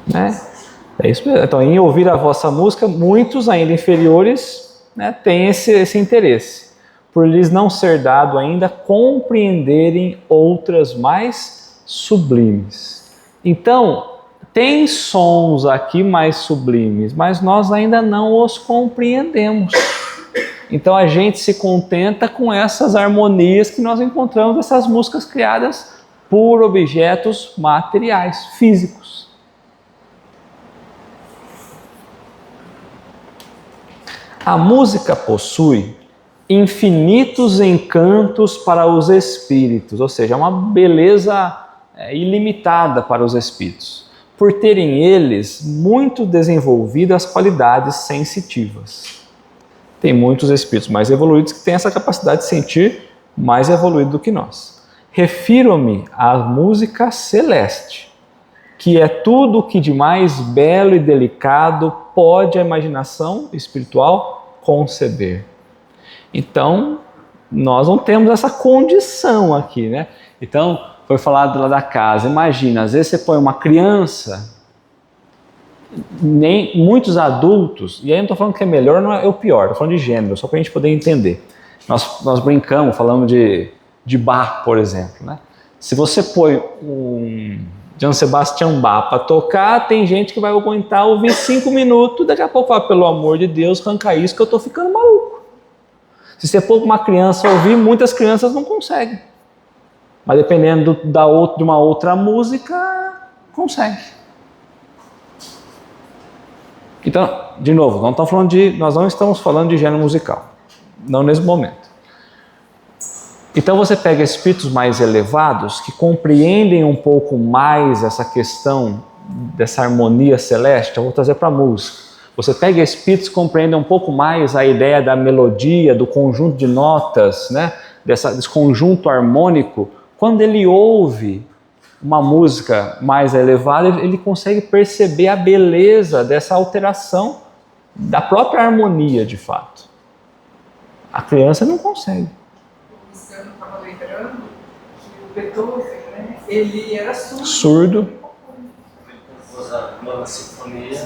Né? É isso mesmo. Então, em ouvir a vossa música, muitos ainda inferiores, né, têm esse interesse. Por lhes não ser dado ainda compreenderem outras mais sublimes. Então, tem sons aqui mais sublimes, mas nós ainda não os compreendemos. Então a gente se contenta com essas harmonias que nós encontramos dessas músicas criadas por objetos materiais, físicos. A música possui infinitos encantos para os espíritos, ou seja, uma beleza ilimitada para os espíritos, por terem eles muito desenvolvidas qualidades sensitivas. Tem muitos espíritos mais evoluídos que têm essa capacidade de sentir mais evoluído do que nós. Refiro-me à música celeste, que é tudo o que de mais belo e delicado pode a imaginação espiritual conceber. Então, nós não temos essa condição aqui, né? Então, foi falado lá da casa, imagina, às vezes você põe uma criança, nem muitos adultos, e aí eu não estou falando que é melhor ou é o pior, estou falando de gênero, só para a gente poder entender. Nós brincamos, falando de Bach, por exemplo, né? Se você põe um Johann Sebastian Bach para tocar, tem gente que vai aguentar ouvir 5 minutos, daqui a pouco fala, pelo amor de Deus, arranca isso que eu estou ficando maluco. Se você pôr uma criança ouvir, muitas crianças não conseguem. Mas dependendo de uma outra música, consegue. Então, de novo, nós não estamos falando de gênero musical. Não nesse momento. Então você pega espíritos mais elevados que compreendem um pouco mais essa questão dessa harmonia celeste. Eu vou trazer para a música. Você pega espíritos que compreendem um pouco mais a ideia da melodia, do conjunto de notas, né? Desse conjunto harmônico. Quando ele ouve uma música mais elevada, ele consegue perceber a beleza dessa alteração da própria harmonia, de fato. A criança não consegue. O Luciano estava lembrando que o Beethoven, né, ele era surdo. Surdo. A nova sinfonia.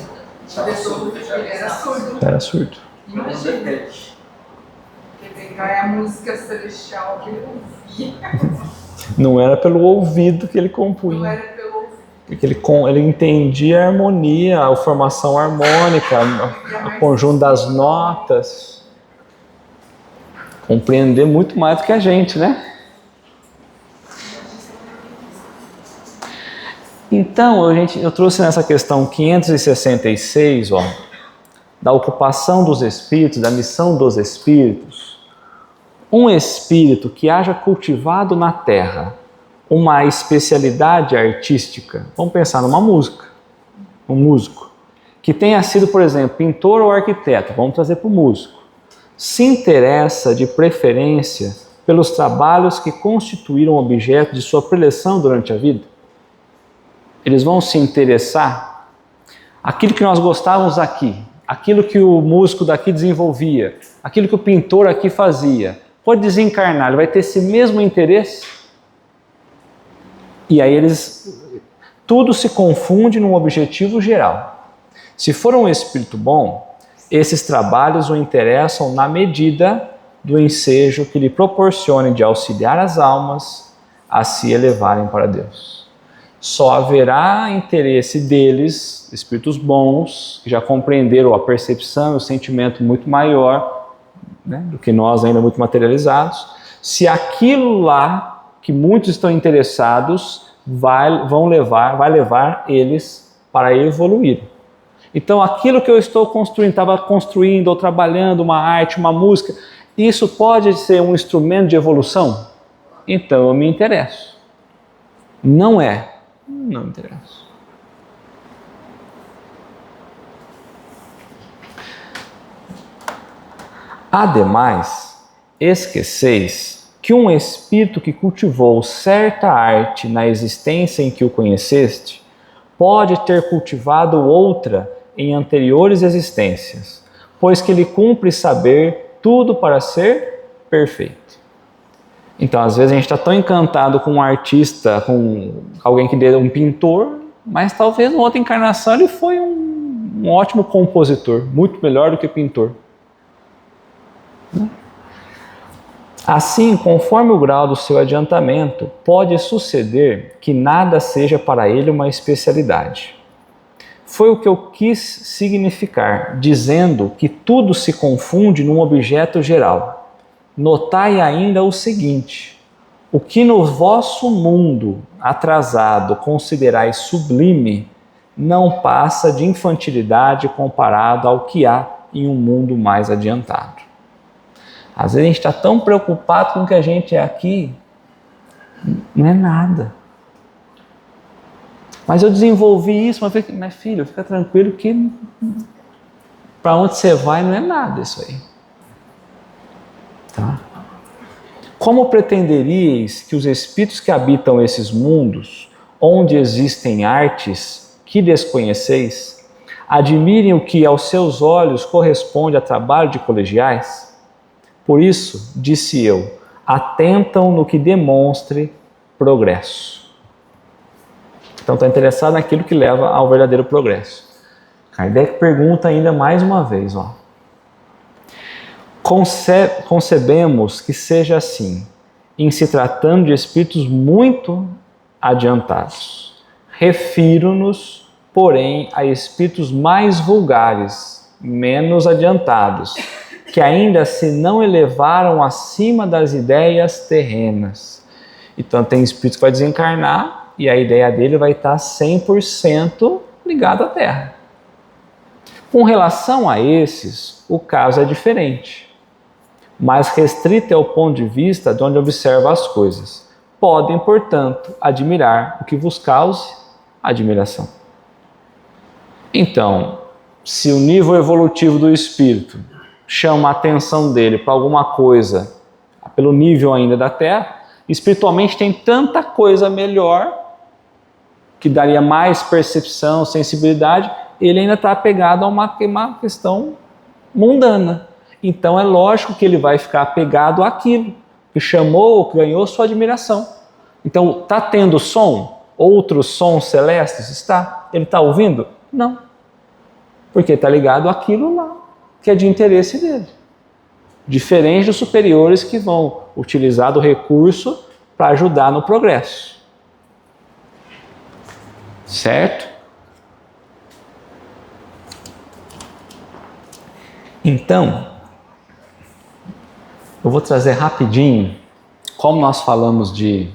O Beethoven, ele era surdo. Era surdo. Imagina. Quer dizer, é a música celestial que ele ouvia. Não era pelo ouvido que ele compunha. Não era pelo ouvido. Porque ele entendia a harmonia, a formação harmônica, o conjunto das notas. Compreender muito mais do que a gente, né? Então, eu trouxe nessa questão 566, ó, da ocupação dos espíritos, da missão dos espíritos. Um espírito que haja cultivado na Terra uma especialidade artística, vamos pensar numa música, um músico, que tenha sido, por exemplo, pintor ou arquiteto, vamos trazer para o músico, se interessa de preferência pelos trabalhos que constituíram objeto de sua preleção durante a vida? Eles vão se interessar? Aquilo que nós gostávamos aqui, aquilo que o músico daqui desenvolvia, aquilo que o pintor aqui fazia, pode desencarnar, ele vai ter esse mesmo interesse? E aí tudo se confunde num objetivo geral. Se for um espírito bom, esses trabalhos o interessam na medida do ensejo que lhe proporcione de auxiliar as almas a se elevarem para Deus. Só haverá interesse deles, espíritos bons, que já compreenderam a percepção e o sentimento muito maior, né, do que nós ainda muito materializados, se aquilo lá que muitos estão interessados vai levar eles para evoluir. Então aquilo que eu estou construindo, estava construindo ou trabalhando uma arte, uma música, isso pode ser um instrumento de evolução? Então eu me interesso. Não é? Não me interesso. Ademais, esqueceis que um espírito que cultivou certa arte na existência em que o conheceste, pode ter cultivado outra em anteriores existências, pois que lhe cumpre saber tudo para ser perfeito. Então, às vezes a gente está tão encantado com um artista, com alguém que deu um pintor, mas talvez em outra encarnação ele foi um ótimo compositor, muito melhor do que pintor. Assim, conforme o grau do seu adiantamento, pode suceder que nada seja para ele uma especialidade. Foi o que eu quis significar, dizendo que tudo se confunde num objeto geral. Notai ainda o seguinte: o que no vosso mundo atrasado considerais sublime, não passa de infantilidade comparado ao que há em um mundo mais adiantado. Às vezes a gente está tão preocupado com o que a gente é aqui, não é nada. Mas eu desenvolvi isso, mas minha filha, fica tranquilo que para onde você vai não é nada isso aí. Tá? Como pretenderíeis que os espíritos que habitam esses mundos onde existem artes que desconheceis? Admirem o que aos seus olhos corresponde a trabalho de colegiais? Por isso, disse eu, atentam no que demonstre progresso. Então está interessado naquilo que leva ao verdadeiro progresso. Kardec pergunta ainda mais uma vez, concebemos que seja assim, em se tratando de espíritos muito adiantados. Refiro-nos, porém, a espíritos mais vulgares, menos adiantados, que ainda se não elevaram acima das ideias terrenas. Então tem espírito que vai desencarnar e a ideia dele vai estar 100% ligada à Terra. Com relação a esses, o caso é diferente, mas restrito é o ponto de vista de onde observa as coisas. Podem, portanto, admirar o que vos cause admiração. Então, se o nível evolutivo do espírito chama a atenção dele para alguma coisa, pelo nível ainda da Terra, espiritualmente tem tanta coisa melhor, que daria mais percepção, sensibilidade, ele ainda está apegado a uma questão mundana. Então é lógico que ele vai ficar apegado àquilo que chamou, que ganhou sua admiração. Então está tendo som? Outros sons celestes? Está. Ele está ouvindo? Não. Porque está ligado àquilo lá, que é de interesse dele. Diferente dos superiores que vão utilizar do recurso para ajudar no progresso. Certo? Então, eu vou trazer rapidinho, como nós falamos de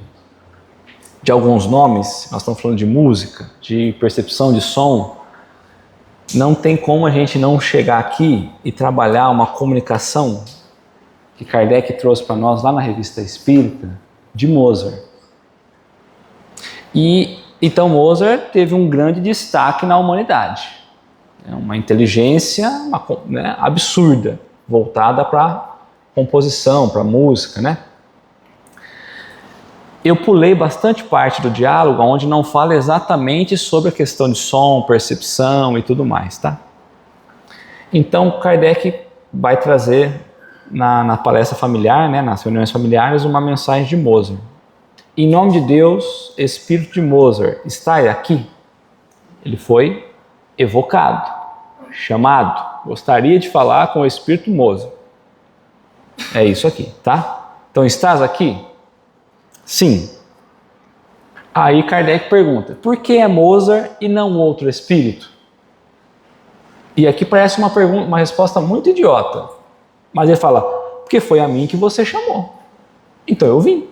alguns nomes, nós estamos falando de música, de percepção de som, não tem como a gente não chegar aqui e trabalhar uma comunicação que Kardec trouxe para nós lá na Revista Espírita, de Mozart. E então Mozart teve um grande destaque na humanidade. É uma inteligência absurda, voltada para composição, para música, né? Eu pulei bastante parte do diálogo, onde não fala exatamente sobre a questão de som, percepção e tudo mais, tá? Então Kardec vai trazer na palestra familiar, né, nas reuniões familiares, uma mensagem de Mozart. Em nome de Deus, Espírito de Mozart, está aqui? Ele foi evocado, chamado. Gostaria de falar com o Espírito Mozart. É isso aqui, tá? Então, estás aqui? Sim. Aí Kardec pergunta, por que é Mozart e não outro espírito? E aqui parece uma resposta muito idiota. Mas ele fala, porque foi a mim que você chamou. Então eu vim.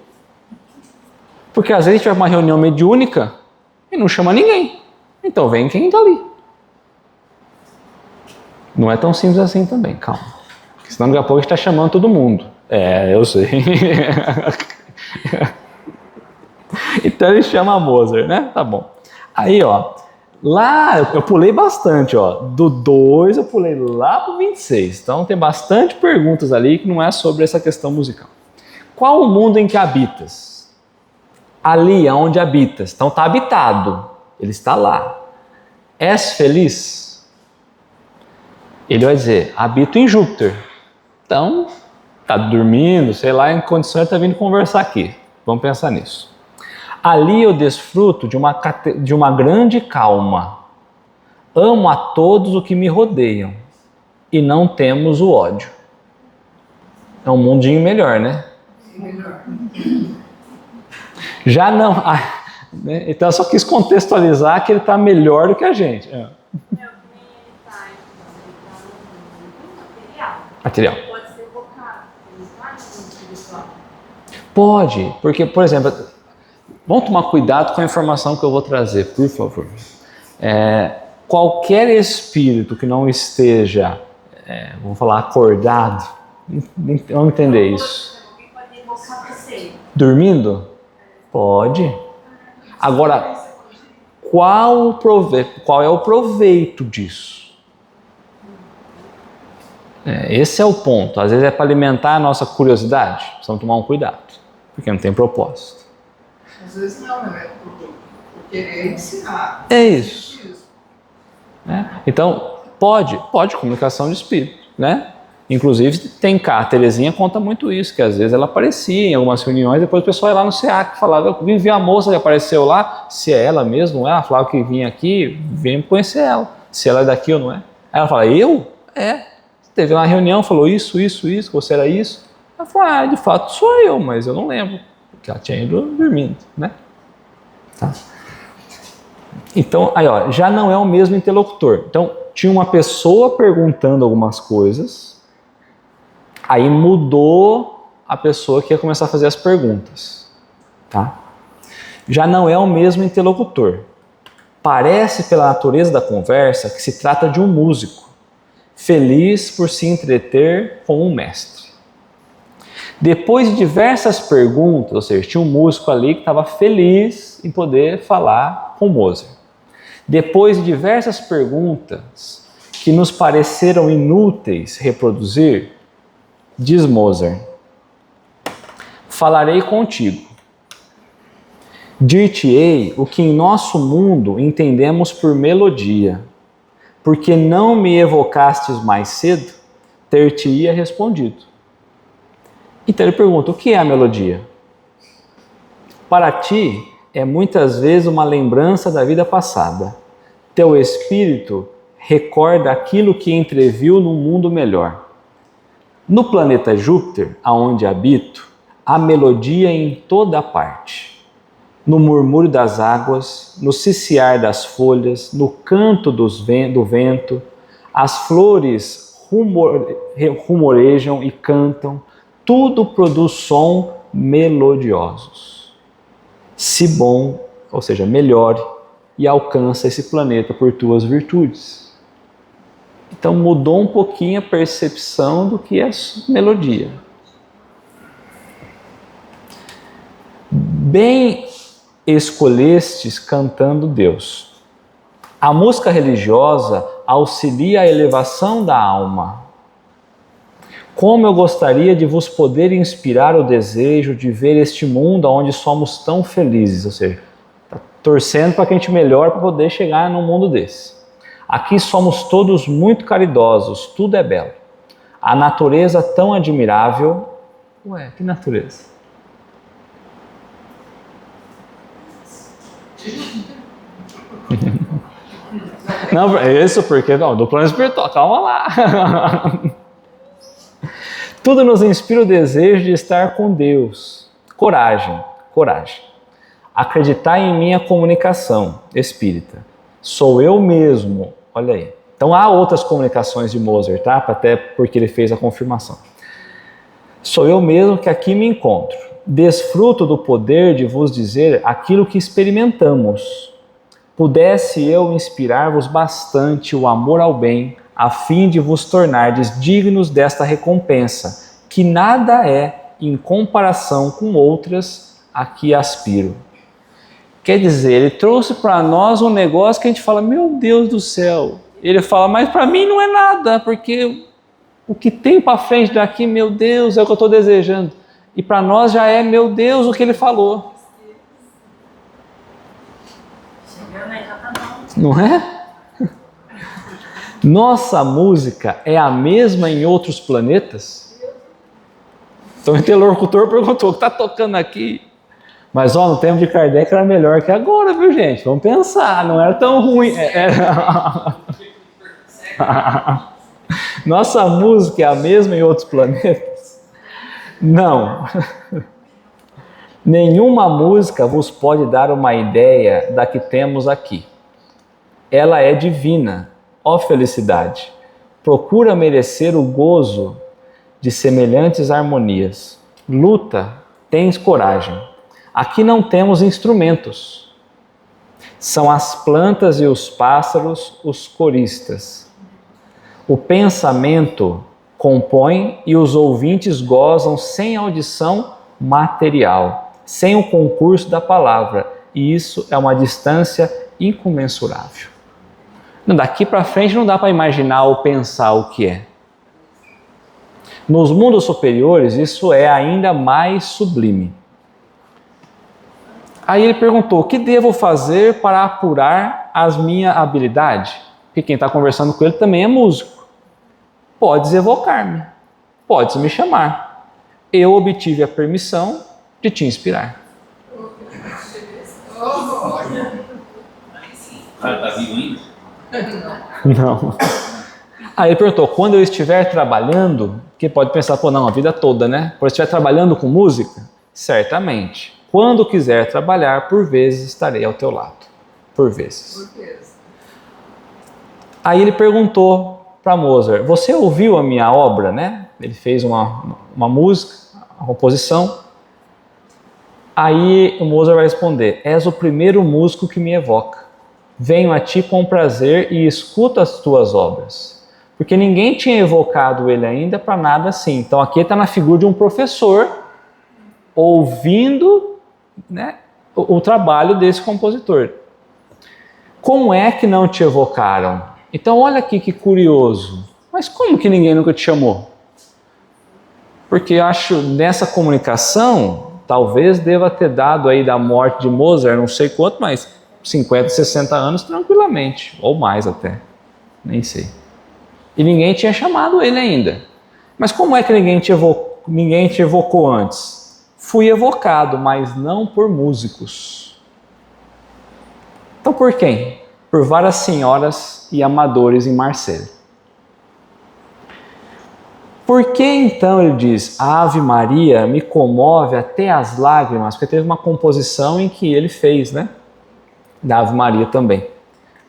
Porque às vezes a gente vai para uma reunião mediúnica e não chama ninguém. Então vem quem está ali. Não é tão simples assim também, calma. Porque senão daqui a pouco a gente está chamando todo mundo. É, eu sei. Então ele chama Mozart, né? Tá bom. Aí, ó, lá eu pulei bastante, ó. Do 2 eu pulei lá pro 26. Então tem bastante perguntas ali que não é sobre essa questão musical. Qual o mundo em que habitas? Ali aonde habitas. Então está habitado. Ele está lá. És feliz? Ele vai dizer, habito em Júpiter. Então, está dormindo, sei lá, em condições de estar vindo conversar aqui. Vamos pensar nisso. Ali eu desfruto de uma grande calma. Amo a todos os que me rodeiam. E não temos o ódio. É um mundinho melhor, né? Melhor. Já não... né? Então eu só quis contextualizar que ele está melhor do que a gente. É. Material. Pode ser evocado, ele não é espiritual. Pode, porque, por exemplo, vamos tomar cuidado com a informação que eu vou trazer, por favor. Qualquer espírito que não esteja, vamos falar, acordado, vamos entender isso. Alguém pode evocar você. Dormindo? Pode. Agora, qual é o proveito disso? Esse é o ponto. Às vezes é para alimentar a nossa curiosidade. Precisamos tomar um cuidado, porque não tem propósito. Às vezes não, né? Porque querer ensinar. É isso. Né? Então, pode comunicação de espírito, né? Inclusive, tem cá, a Terezinha conta muito isso, que às vezes ela aparecia em algumas reuniões, depois o pessoal ia lá no SEAC e falava, eu vi a moça que apareceu lá, se é ela mesmo, ela falava que vinha aqui, vem conhecer ela, se ela é daqui ou não é. Aí ela fala, eu? Teve uma reunião, falou isso, você era isso. Ela falou, de fato sou eu, mas eu não lembro, porque ela tinha ido dormindo, né? Tá. Então, aí ó, já não é o mesmo interlocutor. Então, tinha uma pessoa perguntando algumas coisas, aí mudou a pessoa que ia começar a fazer as perguntas, tá? Já não é o mesmo interlocutor. Parece pela natureza da conversa que se trata de um músico, feliz por se entreter com um mestre. Depois de diversas perguntas, ou seja, tinha um músico ali que estava feliz em poder falar com Mozart. Depois de diversas perguntas que nos pareceram inúteis reproduzir, diz Mozart, falarei contigo. Dir-te-ei o que em nosso mundo entendemos por melodia, porque não me evocastes mais cedo, ter-te-ia respondido. Então ele pergunta, o que é a melodia? Para ti, é muitas vezes uma lembrança da vida passada. Teu espírito recorda aquilo que entreviu num mundo melhor. No planeta Júpiter, aonde habito, há melodia em toda parte. No murmúrio das águas, no ciciar das folhas, no canto do vento, as flores rumorejam e cantam, tudo produz som melodiosos. Se bom, ou seja, melhore e alcança esse planeta por tuas virtudes. Então mudou um pouquinho a percepção do que é melodia. Bem escolhestes cantando Deus. A música religiosa auxilia a elevação da alma. Como eu gostaria de vos poder inspirar o desejo de ver este mundo onde somos tão felizes, ou seja, tá torcendo para que a gente melhore para poder chegar num mundo desse. Aqui somos todos muito caridosos, tudo é belo. A natureza tão admirável. Ué, que natureza? Não, é isso porque não, do plano espiritual, calma lá. Tudo nos inspira o desejo de estar com Deus. Coragem. Acreditar em minha comunicação espírita. Sou eu mesmo. Olha aí. Então há outras comunicações de Mozart, tá? Até porque ele fez a confirmação. Sou eu mesmo que aqui me encontro. Desfruto do poder de vos dizer aquilo que experimentamos. Pudesse eu inspirar-vos bastante o amor ao bem, a fim de vos tornardes dignos desta recompensa, que nada é em comparação com outras a que aspiro. Quer dizer, ele trouxe para nós um negócio que a gente fala, meu Deus do céu. Ele fala, mas para mim não é nada, porque o que tem para frente daqui, meu Deus, é o que eu estou desejando. E para nós já é, meu Deus, o que ele falou. Não é? Nossa música é a mesma em outros planetas? Então o interlocutor perguntou, o que está tocando aqui? Mas no tempo de Kardec era melhor que agora, viu gente? Vamos pensar, não era tão ruim. Nossa música é a mesma em outros planetas? Não. Nenhuma música vos pode dar uma ideia da que temos aqui. Ela é divina. Ó felicidade, procura merecer o gozo de semelhantes harmonias. Luta, tens coragem. Aqui não temos instrumentos. São as plantas e os pássaros os coristas. O pensamento compõe e os ouvintes gozam sem audição material, sem o concurso da palavra. E isso é uma distância incomensurável. Daqui para frente não dá para imaginar ou pensar o que é. Nos mundos superiores, isso é ainda mais sublime. Aí ele perguntou: o que devo fazer para apurar as minha habilidade? Porque quem está conversando com ele também é músico. Podes evocar-me, podes me chamar. Eu obtive a permissão de te inspirar. O cara tá vivo ainda? Não. Aí ele perguntou: quando eu estiver trabalhando, que pode pensar, pô, não, a vida toda, né? Quando eu estiver trabalhando com música, certamente. Quando quiser trabalhar, por vezes estarei ao teu lado. Por vezes. Aí ele perguntou para Mozart: você ouviu a minha obra, né? Ele fez uma música, uma composição. Aí o Mozart vai responder: és o primeiro músico que me evoca. Venho a ti com prazer e escuto as tuas obras. Porque ninguém tinha evocado ele ainda para nada assim. Então aqui está na figura de um professor ouvindo, né, o trabalho desse compositor. Como é que não te evocaram? Então olha aqui que curioso. Mas como que ninguém nunca te chamou? Porque eu acho nessa comunicação, talvez deva ter dado aí da morte de Mozart, não sei quanto, mas 50, 60 anos tranquilamente, ou mais até, nem sei. E ninguém tinha chamado ele ainda. Mas como é que ninguém te evocou antes? Fui evocado, mas não por músicos. Então por quem? Por várias senhoras e amadores em Marselha. Por que então ele diz: a Ave Maria me comove até as lágrimas? Porque teve uma composição em que ele fez, né? Da Ave Maria também.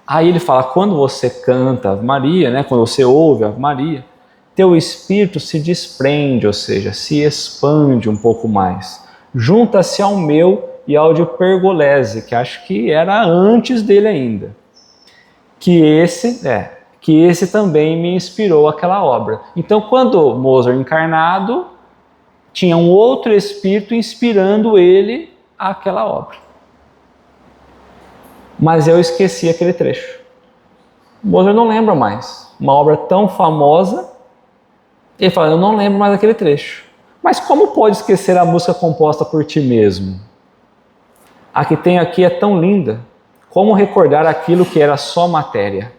Aí ele fala: quando você canta Ave Maria, né? Quando você ouve Ave Maria, teu espírito se desprende, ou seja, se expande um pouco mais. Junta-se ao meu e ao de Pergolese, que acho que era antes dele ainda. Que esse também me inspirou aquela obra. Então, quando Mozart encarnado, tinha um outro espírito inspirando ele àquela obra. Mas eu esqueci aquele trecho. Mozart não lembra mais. Uma obra tão famosa, ele fala: eu não lembro mais aquele trecho. Mas como pode esquecer a música composta por ti mesmo? A que tem aqui é tão linda. Como recordar aquilo que era só matéria?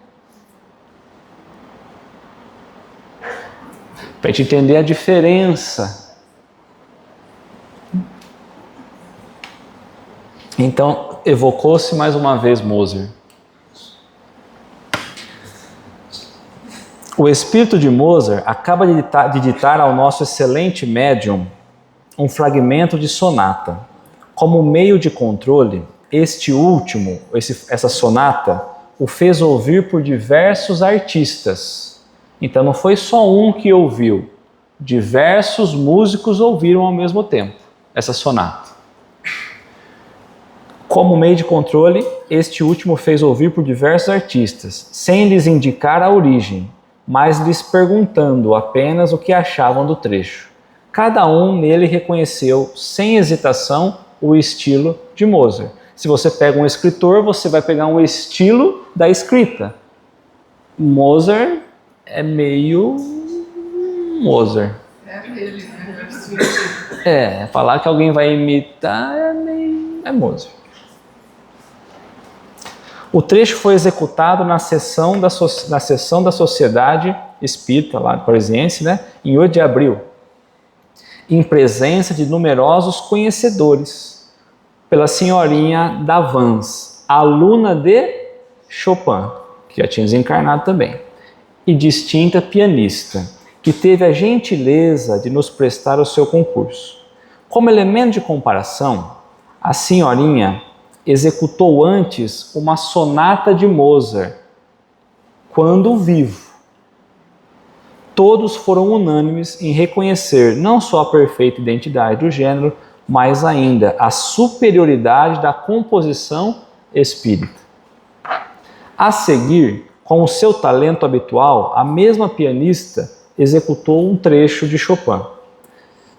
Para a gente entender a diferença. Então, evocou-se mais uma vez Mozart. O espírito de Mozart acaba de ditar ao nosso excelente médium um fragmento de sonata. Como meio de controle, este último, essa sonata, o fez ouvir por diversos artistas. Então não foi só um que ouviu, diversos músicos ouviram ao mesmo tempo essa sonata. Como meio de controle, este último fez ouvir por diversos artistas, sem lhes indicar a origem, mas lhes perguntando apenas o que achavam do trecho. Cada um nele reconheceu, sem hesitação, o estilo de Mozart. Se você pega um escritor, você vai pegar um estilo da escrita. Mozart é meio Mozart. Falar que alguém vai imitar é Mozart. O trecho foi executado na sessão da Sociedade Espírita, lá de Parisiense, né, em 8 de abril, em presença de numerosos conhecedores, pela senhorinha Davans, aluna de Chopin, que já tinha desencarnado também, e distinta pianista, que teve a gentileza de nos prestar o seu concurso. Como elemento de comparação, a senhorinha executou antes uma sonata de Mozart, quando vivo. Todos foram unânimes em reconhecer não só a perfeita identidade do gênero, mas ainda a superioridade da composição espírita. A seguir, com o seu talento habitual, a mesma pianista executou um trecho de Chopin.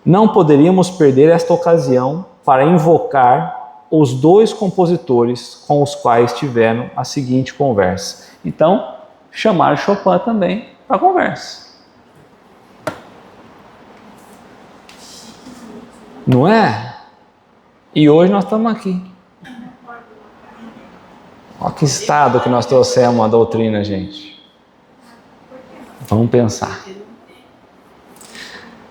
Não poderíamos perder esta ocasião para invocar os dois compositores com os quais tiveram a seguinte conversa. Então, chamaram Chopin também para a conversa. Não é? E hoje nós estamos aqui. Olha que estado que nós trouxemos a doutrina, gente. Vamos pensar.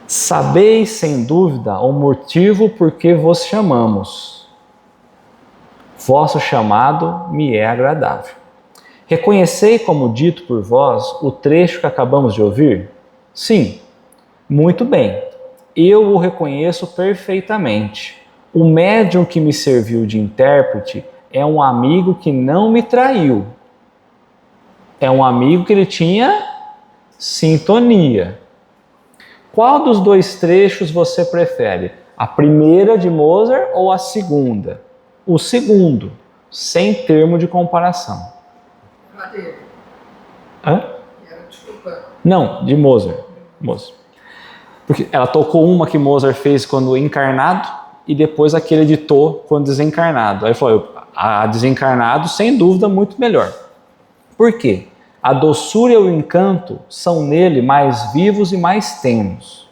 Sabeis sem dúvida o motivo por que vos chamamos. Vosso chamado me é agradável. Reconhecei como dito por vós o trecho que acabamos de ouvir? Sim, muito bem. Eu o reconheço perfeitamente. O médium que me serviu de intérprete é um amigo que não me traiu. É um amigo que ele tinha sintonia. Qual dos dois trechos você prefere? A primeira de Mozart ou a segunda? O segundo, sem termo de comparação. Madeira. Hã? Desculpa. Não, de Mozart. Porque ela tocou uma que Mozart fez quando encarnado e depois a que ele editou quando desencarnado. Aí ele falou, a desencarnado, sem dúvida, muito melhor. Por quê? A doçura e o encanto são nele mais vivos e mais tenos.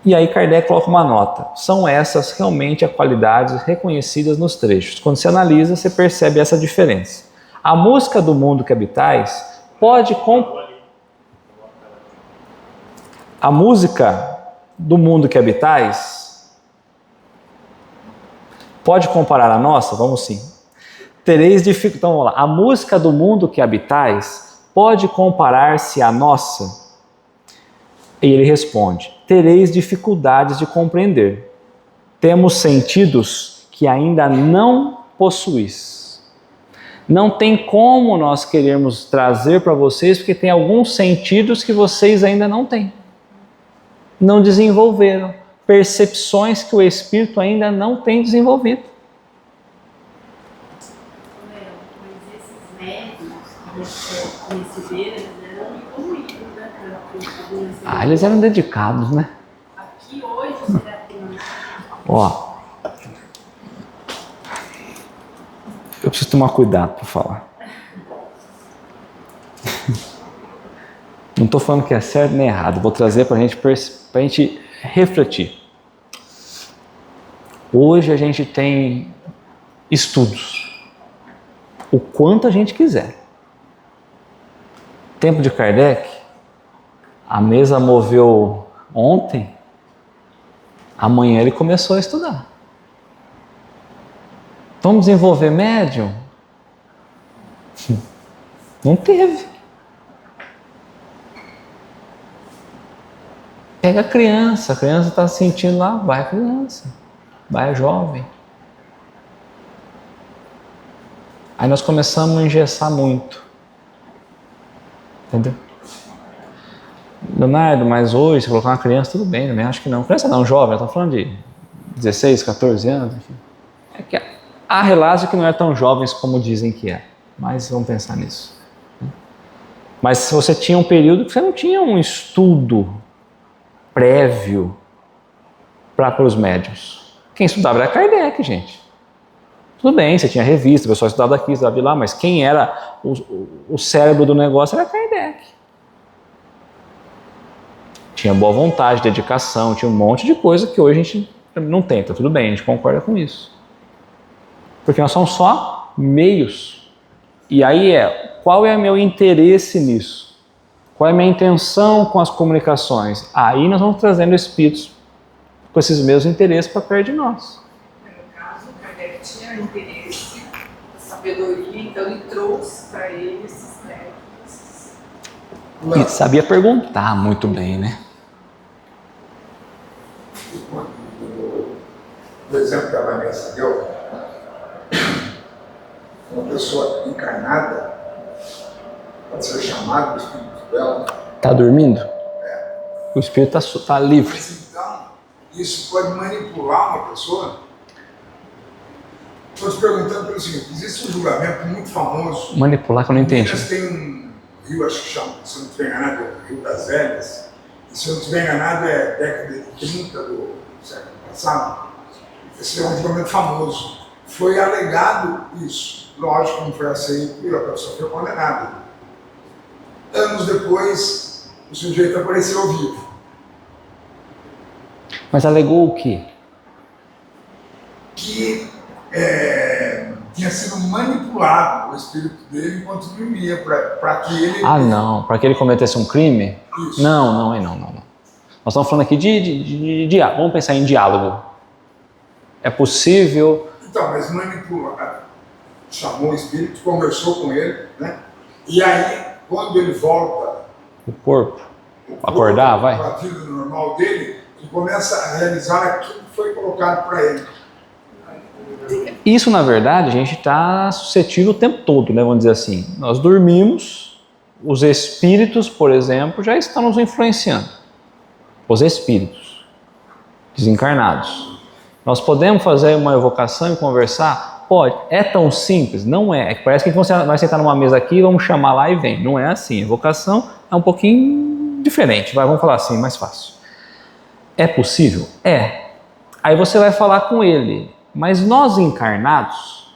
E aí Kardec coloca uma nota. São essas realmente as qualidades reconhecidas nos trechos. Quando você analisa, você percebe essa diferença. A música do mundo que habitais pode... A música do mundo que habitais pode comparar a nossa? Vamos sim. Tereis dificuldade. Então vamos lá. A música do mundo que habitais pode comparar-se à nossa? E ele responde: tereis dificuldades de compreender. Temos sentidos que ainda não possuís. Não tem como nós queremos trazer para vocês, porque tem alguns sentidos que vocês ainda não têm. Não desenvolveram. Percepções que o Espírito ainda não tem desenvolvido. Mas esses médicos que receberam, eles eram evoluídos, né? Ah, eles eram dedicados, né? Aqui hoje, será que não? Ó, eu preciso tomar cuidado para falar. Não estou falando que é certo nem errado, vou trazer para a gente refletir. Hoje a gente tem estudos, o quanto a gente quiser. Tempo de Kardec, a mesa moveu ontem, amanhã ele começou a estudar. Vamos desenvolver médium? Não teve. Pega a criança está sentindo lá, vai a criança, vai a jovem. Aí nós começamos a engessar muito. Entendeu? Leonardo, mas hoje, se colocar uma criança, tudo bem, também acho que não. Criança não, jovem, eu estou falando de 16, 14 anos. Enfim. É que há relatos que não é tão jovens como dizem que é, mas vamos pensar nisso. Mas se você tinha um período que você não tinha um estudo prévio para os médiuns. Quem estudava era Kardec, gente. Tudo bem, você tinha revista, o pessoal estudava aqui, estudava lá, mas quem era o cérebro do negócio era Kardec. Tinha boa vontade, dedicação, tinha um monte de coisa que hoje a gente não tem, tá tudo bem, a gente concorda com isso. Porque nós somos só meios. E aí qual é o meu interesse nisso? Qual é a minha intenção com as comunicações? Aí nós vamos trazendo espíritos com esses mesmos interesses para perto de nós. No caso, o Kardec tinha interesse, sabedoria, então ele trouxe para ele esses médicos. E sabia perguntar muito bem, né? O exemplo que a Vanessa deu, uma pessoa encarnada pode ser chamada do espírito dela. Está dormindo? O espírito está livre. Mas então, isso pode manipular uma pessoa? Estou te perguntando pelo seguinte: existe um julgamento muito famoso. Manipular que eu não entendi. Minas tem um rio, acho que chama, se eu não estiver enganado, é o Rio das Velhas. E se eu não estiver enganado, é década de 30 do século passado. Esse é um julgamento famoso. Foi alegado isso. Lógico, não foi aceito e a pessoa foi condenada. Anos depois, o sujeito apareceu vivo. Mas alegou o quê? Que tinha sido manipulado o espírito dele enquanto dormia, para que ele... Ah, não. Para que ele cometesse um crime? Isso. Não. Nós estamos falando aqui de diálogo. Vamos pensar em diálogo. É possível... Então, mas manipular. Chamou o espírito, conversou com ele, né? E aí, quando ele volta... O corpo. Acordar, vai. Para a vida normal dele, ele começa a realizar aquilo que foi colocado para ele. Isso, na verdade, a gente está suscetível o tempo todo, né? Vamos dizer assim. Nós dormimos, os espíritos, por exemplo, já estão nos influenciando. Os espíritos desencarnados. Nós podemos fazer uma evocação e conversar? Pode. É tão simples? Não é. Parece que você vai sentar numa mesa aqui, vamos chamar lá e vem. Não é assim. Evocação é um pouquinho diferente. Vamos falar assim, mais fácil. É possível? É. Aí você vai falar com ele. Mas nós encarnados,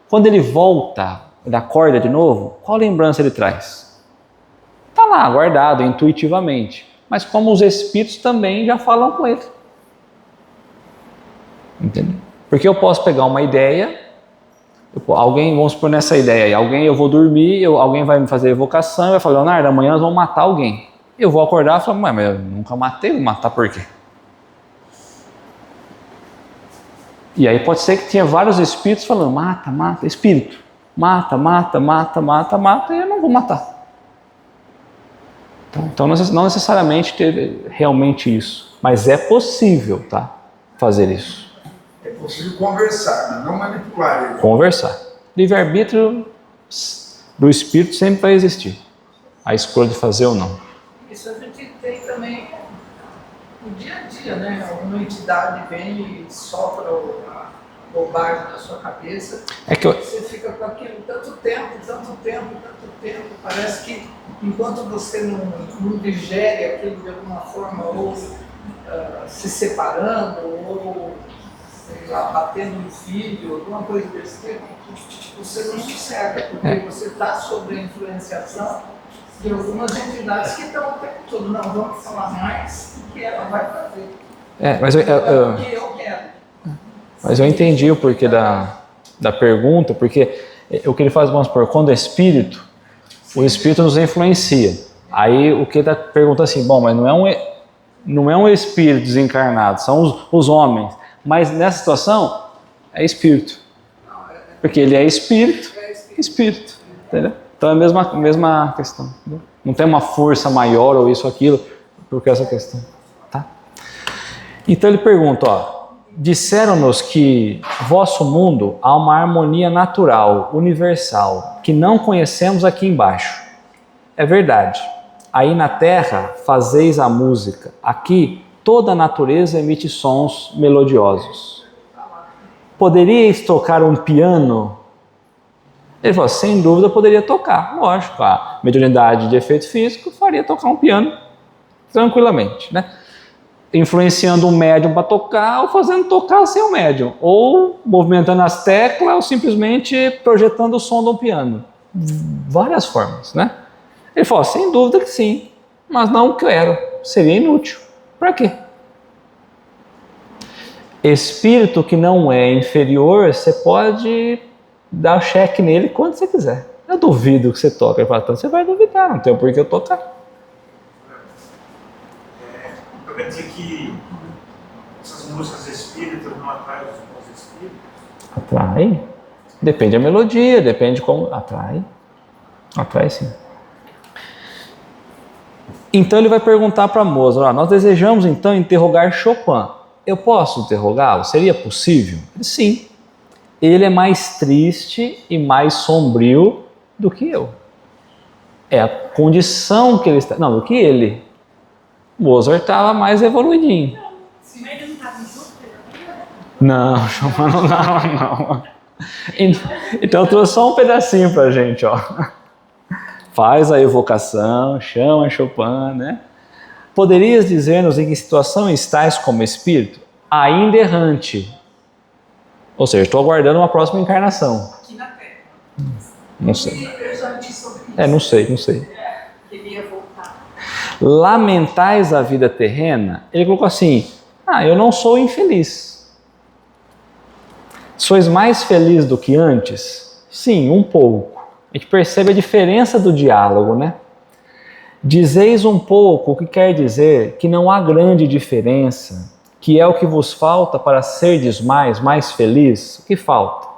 quando ele volta, ele acorda de novo, qual lembrança ele traz? Está lá, guardado, intuitivamente. Mas como os espíritos também já falam com ele. Entendeu? Porque eu posso pegar uma ideia, alguém, vamos supor nessa ideia aí, eu vou dormir, alguém vai me fazer evocação e vai falar, Leonardo, amanhã nós vamos matar alguém. Eu vou acordar e falar, mas eu nunca matei, vou matar por quê? E aí pode ser que tinha vários espíritos falando, mata, espírito, mata, e eu não vou matar. Então não necessariamente teve realmente isso, mas é possível, tá, fazer isso. É possível conversar, mas não manipular ele. Conversar. Livre-arbítrio do espírito sempre vai existir. A escolha de fazer ou não. Isso a gente tem também no dia a dia, né? Alguma entidade vem e sopra a bobagem na sua cabeça. É que você fica com aquilo tanto tempo. Parece que enquanto você não digere aquilo de alguma forma, ou se separando, ou sei lá, batendo no filho, alguma coisa desse tipo, você não sossega, porque você está sob a influenciação de algumas entidades que estão o tempo todo, não, vamos falar mais, o que ela vai fazer. O que eu quero. Mas eu entendi o porquê da pergunta, porque o que ele faz, vamos supor, quando é espírito, o espírito nos influencia. Aí o que ele pergunta assim, bom, mas não é um espírito desencarnado, são os homens. Mas nessa situação, é espírito. Porque ele é espírito, entendeu? Então é a mesma questão. Entendeu? Não tem uma força maior ou isso ou aquilo, porque essa questão. Tá? Então ele pergunta, disseram-nos que vosso mundo há uma harmonia natural, universal, que não conhecemos aqui embaixo. É verdade. Aí na Terra fazeis a música. Aqui toda a natureza emite sons melodiosos. Poderíeis tocar um piano? Ele falou, sem dúvida poderia tocar. Lógico, a mediunidade de efeito físico faria tocar um piano tranquilamente, né? Influenciando um médium para tocar ou fazendo tocar sem o médium. Ou movimentando as teclas ou simplesmente projetando o som de um piano. Várias formas, né? Ele falou, sem dúvida que sim, mas não quero, seria inútil. Para quê? Espírito que não é inferior, você pode dar o cheque nele quando você quiser. Eu duvido que você toque. Ele fala, então você vai duvidar, não tem por que eu tocar. Eu quero dizer que essas músicas espíritas não atraem os bons espíritos? Atrai. Depende da melodia, depende como. Atrai. Atrai sim. Então ele vai perguntar para Mozart, nós desejamos então interrogar Chopin. Eu posso interrogá-lo? Seria possível? Sim. Ele é mais triste e mais sombrio do que eu. É a condição que ele está... Não, do que ele. Mozart estava mais evoluidinho. Não, Chopin não dava, não. Então eu trouxe só um pedacinho para a gente, Faz a evocação, chama Chopin, né? Poderias dizer-nos em que situação estás como espírito? Ainda errante. Ou seja, estou aguardando uma próxima encarnação. Aqui na Terra. Não sei. Eu já li sobre isso. Não sei. Queria voltar. Lamentais a vida terrena? Ele colocou assim, eu não sou infeliz. Sois mais felizes do que antes? Sim, um pouco. A gente percebe a diferença do diálogo, né? Dizeis um pouco, o que quer dizer que não há grande diferença, que é o que vos falta para serdes mais feliz. O que falta?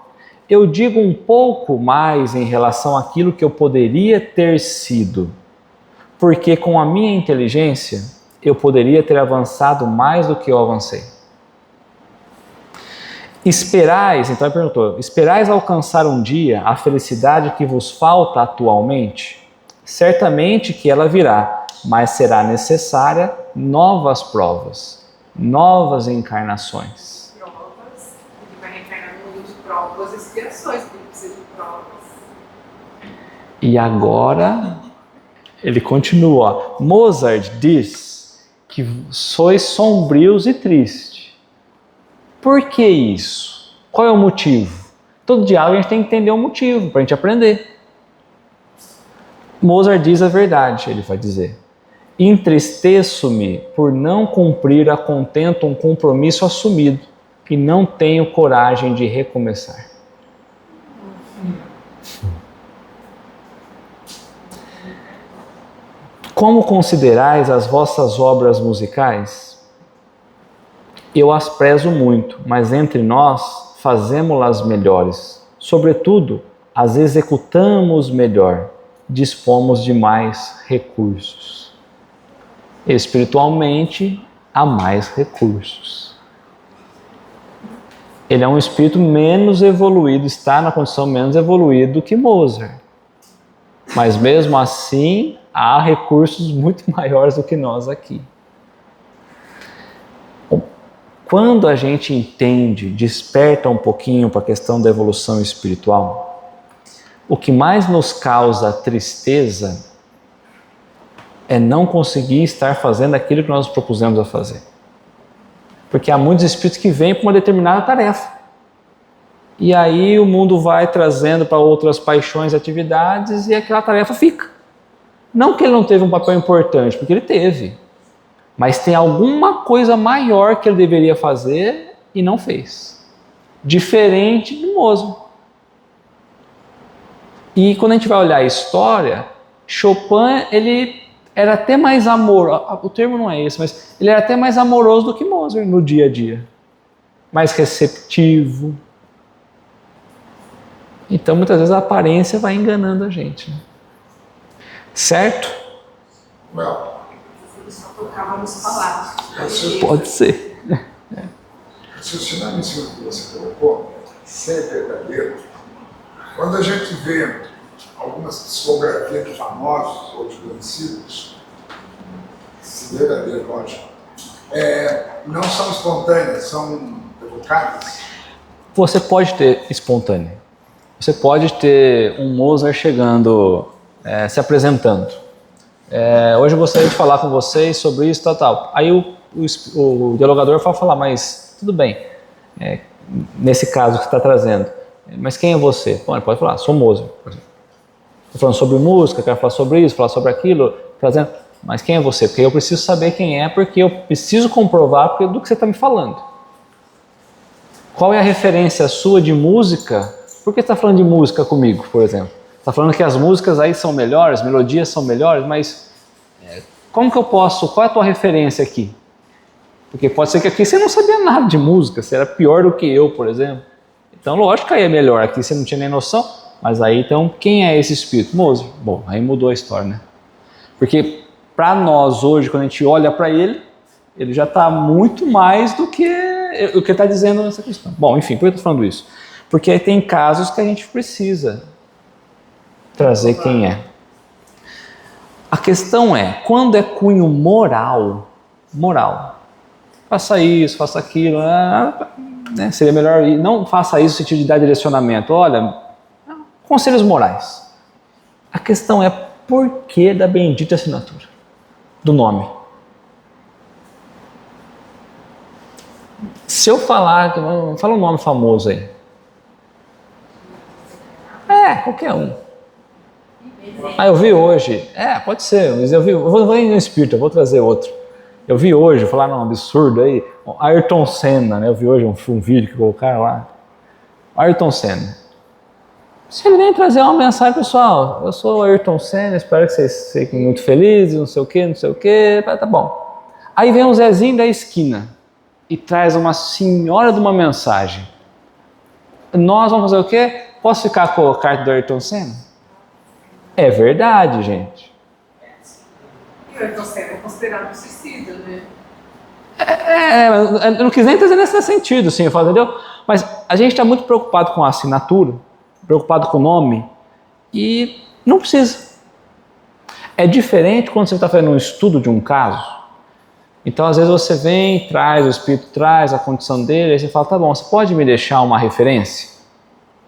Eu digo um pouco mais em relação àquilo que eu poderia ter sido, porque com a minha inteligência eu poderia ter avançado mais do que eu avancei. Esperais, então ele perguntou, esperais alcançar um dia a felicidade que vos falta atualmente? Certamente que ela virá, mas será necessária novas provas, novas encarnações. Provas, ele vai reencarnar no mundo de provas e expiações, porque ele precisa de provas. E agora, ele continua, Mozart diz que sois sombrios e tristes. Por que isso? Qual é o motivo? Todo diálogo a gente tem que entender o motivo, para a gente aprender. Mozart diz a verdade, ele vai dizer. Entristeço-me por não cumprir a contento um compromisso assumido e não tenho coragem de recomeçar. Como considerais as vossas obras musicais? Eu as prezo muito, mas entre nós fazemo-las melhores. Sobretudo, as executamos melhor, dispomos de mais recursos. Espiritualmente, há mais recursos. Ele é um espírito menos evoluído, está na condição menos evoluída do que Mozart. Mas mesmo assim, há recursos muito maiores do que nós aqui. Quando a gente entende, desperta um pouquinho para a questão da evolução espiritual, o que mais nos causa tristeza é não conseguir estar fazendo aquilo que nós nos propusemos a fazer. Porque há muitos espíritos que vêm para uma determinada tarefa. E aí o mundo vai trazendo para outras paixões e atividades e aquela tarefa fica. Não que ele não teve um papel importante, porque ele teve. Mas tem alguma coisa maior que ele deveria fazer e não fez. Diferente de Mozart. E quando a gente vai olhar a história, Chopin, ele era até mais amoroso, o termo não é esse, mas ele era até mais amoroso do que Mozart no dia a dia. Mais receptivo. Então, muitas vezes a aparência vai enganando a gente. Né? Certo? Well, Ele só tocava nos palácios. Pode ser. raciocinando em cima do que você colocou, se é verdadeiro, quando a gente vê algumas psicografias de famosos ou de conhecidos, se verdadeiro, lógico, não são espontâneas, são evocadas. Você pode ter espontâneo. Você pode ter um Mozart chegando, se apresentando. Hoje eu gostaria de falar com vocês sobre isso, tal. Aí o dialogador vai falar, mas tudo bem, nesse caso que você está trazendo, mas quem é você? Bom, ele pode falar, sou Mozart. Estou falando sobre música, quero falar sobre isso, falar sobre aquilo, trazendo, mas quem é você? Porque eu preciso saber quem é, porque eu preciso comprovar do que você está me falando. Qual é a referência sua de música? Por que você está falando de música comigo, por exemplo? Está falando que as músicas aí são melhores, melodias são melhores, mas como que eu posso, qual é a tua referência aqui? Porque pode ser que aqui você não sabia nada de música, você era pior do que eu, por exemplo. Então, lógico que aí é melhor, aqui você não tinha nem noção, mas aí então, quem é esse espírito? Mozart. Bom, aí mudou a história, né? Porque para nós hoje, quando a gente olha para ele já está muito mais do que o que está dizendo nessa questão. Bom, enfim, por que eu estou falando isso? Porque tem casos que a gente precisa trazer quem é. A questão é, quando é cunho moral, faça isso, faça aquilo, né? Seria melhor, não faça isso no sentido de dar direcionamento, olha, conselhos morais. A questão é por que da bendita assinatura, do nome. Se eu falar, fala um nome famoso aí. Qualquer um. Eu vi hoje. Pode ser, mas eu vou ir no espírito, eu vou trazer outro. Eu vi hoje, falar um absurdo aí, Ayrton Senna, né? Eu vi hoje um vídeo que colocaram lá. Ayrton Senna. Se ele vem trazer uma mensagem, pessoal, eu sou o Ayrton Senna, espero que vocês fiquem muito felizes, não sei o que, tá bom. Aí vem um Zezinho da esquina e traz uma senhora de uma mensagem. Nós vamos fazer o quê? Posso ficar com a carta do Ayrton Senna? É verdade, gente. E o Ayrton Senna é considerado suicida, né? Eu não quis nem trazer nesse sentido, assim, entendeu? Mas a gente está muito preocupado com a assinatura, preocupado com o nome, e não precisa. É diferente quando você está fazendo um estudo de um caso. Então, às vezes você vem, traz, o Espírito traz a condição dele, aí você fala, tá bom, você pode me deixar uma referência?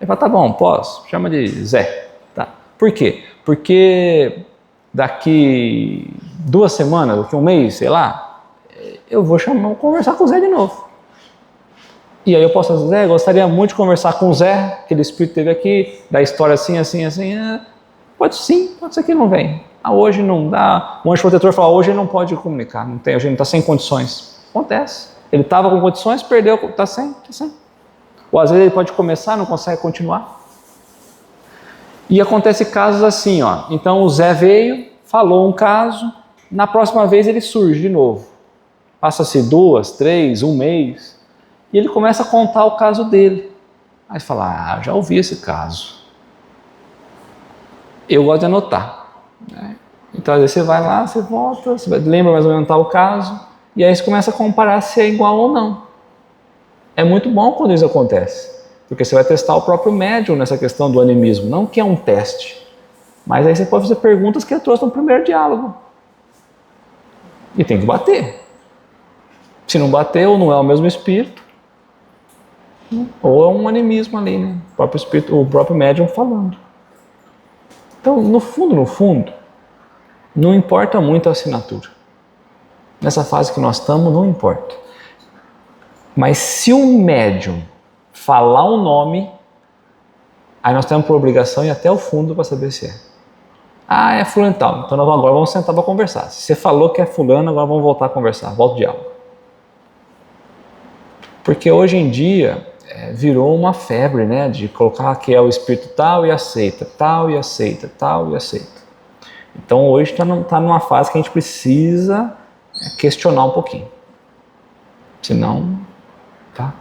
Ele fala, tá bom, posso, chama de Zé. Tá. Por quê? Porque daqui 2 semanas, daqui 1 mês, sei lá, eu vou conversar com o Zé de novo. E aí eu posso dizer, Zé, gostaria muito de conversar com o Zé, aquele espírito teve aqui, da história assim. Pode sim, pode ser que não vem. Hoje não dá. O anjo protetor fala, hoje ele não pode comunicar, não tem, hoje ele está sem condições. Acontece. Ele estava com condições, perdeu, está sem. Ou às vezes ele pode começar, não consegue continuar. E acontece casos assim, ó. Então o Zé veio, falou um caso, na próxima vez ele surge de novo. Passa-se 2, 3, 1 mês, e ele começa a contar o caso dele. Aí você fala, já ouvi esse caso. Eu gosto de anotar. Né? Então às vezes você vai lá, você volta, você lembra mais ou menos tal caso, e aí você começa a comparar se é igual ou não. É muito bom quando isso acontece, porque você vai testar o próprio médium nessa questão do animismo, não que é um teste, mas aí você pode fazer perguntas que eu trouxe no primeiro diálogo. E tem que bater. Se não bater, ou não é o mesmo espírito, ou é um animismo ali, né? O próprio espírito, o próprio médium falando. Então, no fundo, não importa muito a assinatura. Nessa fase que nós estamos, não importa. Mas se um médium falar um nome, aí nós temos por obrigação ir até o fundo para saber se é. É fulano tal. Então agora vamos sentar para conversar. Se você falou que é fulano, agora vamos voltar a conversar. Volta o diálogo. Porque hoje em dia virou uma febre, né? De colocar que é o espírito tal e aceita, tal e aceita, tal e aceita. Então hoje está numa fase que a gente precisa questionar um pouquinho. Senão, tá?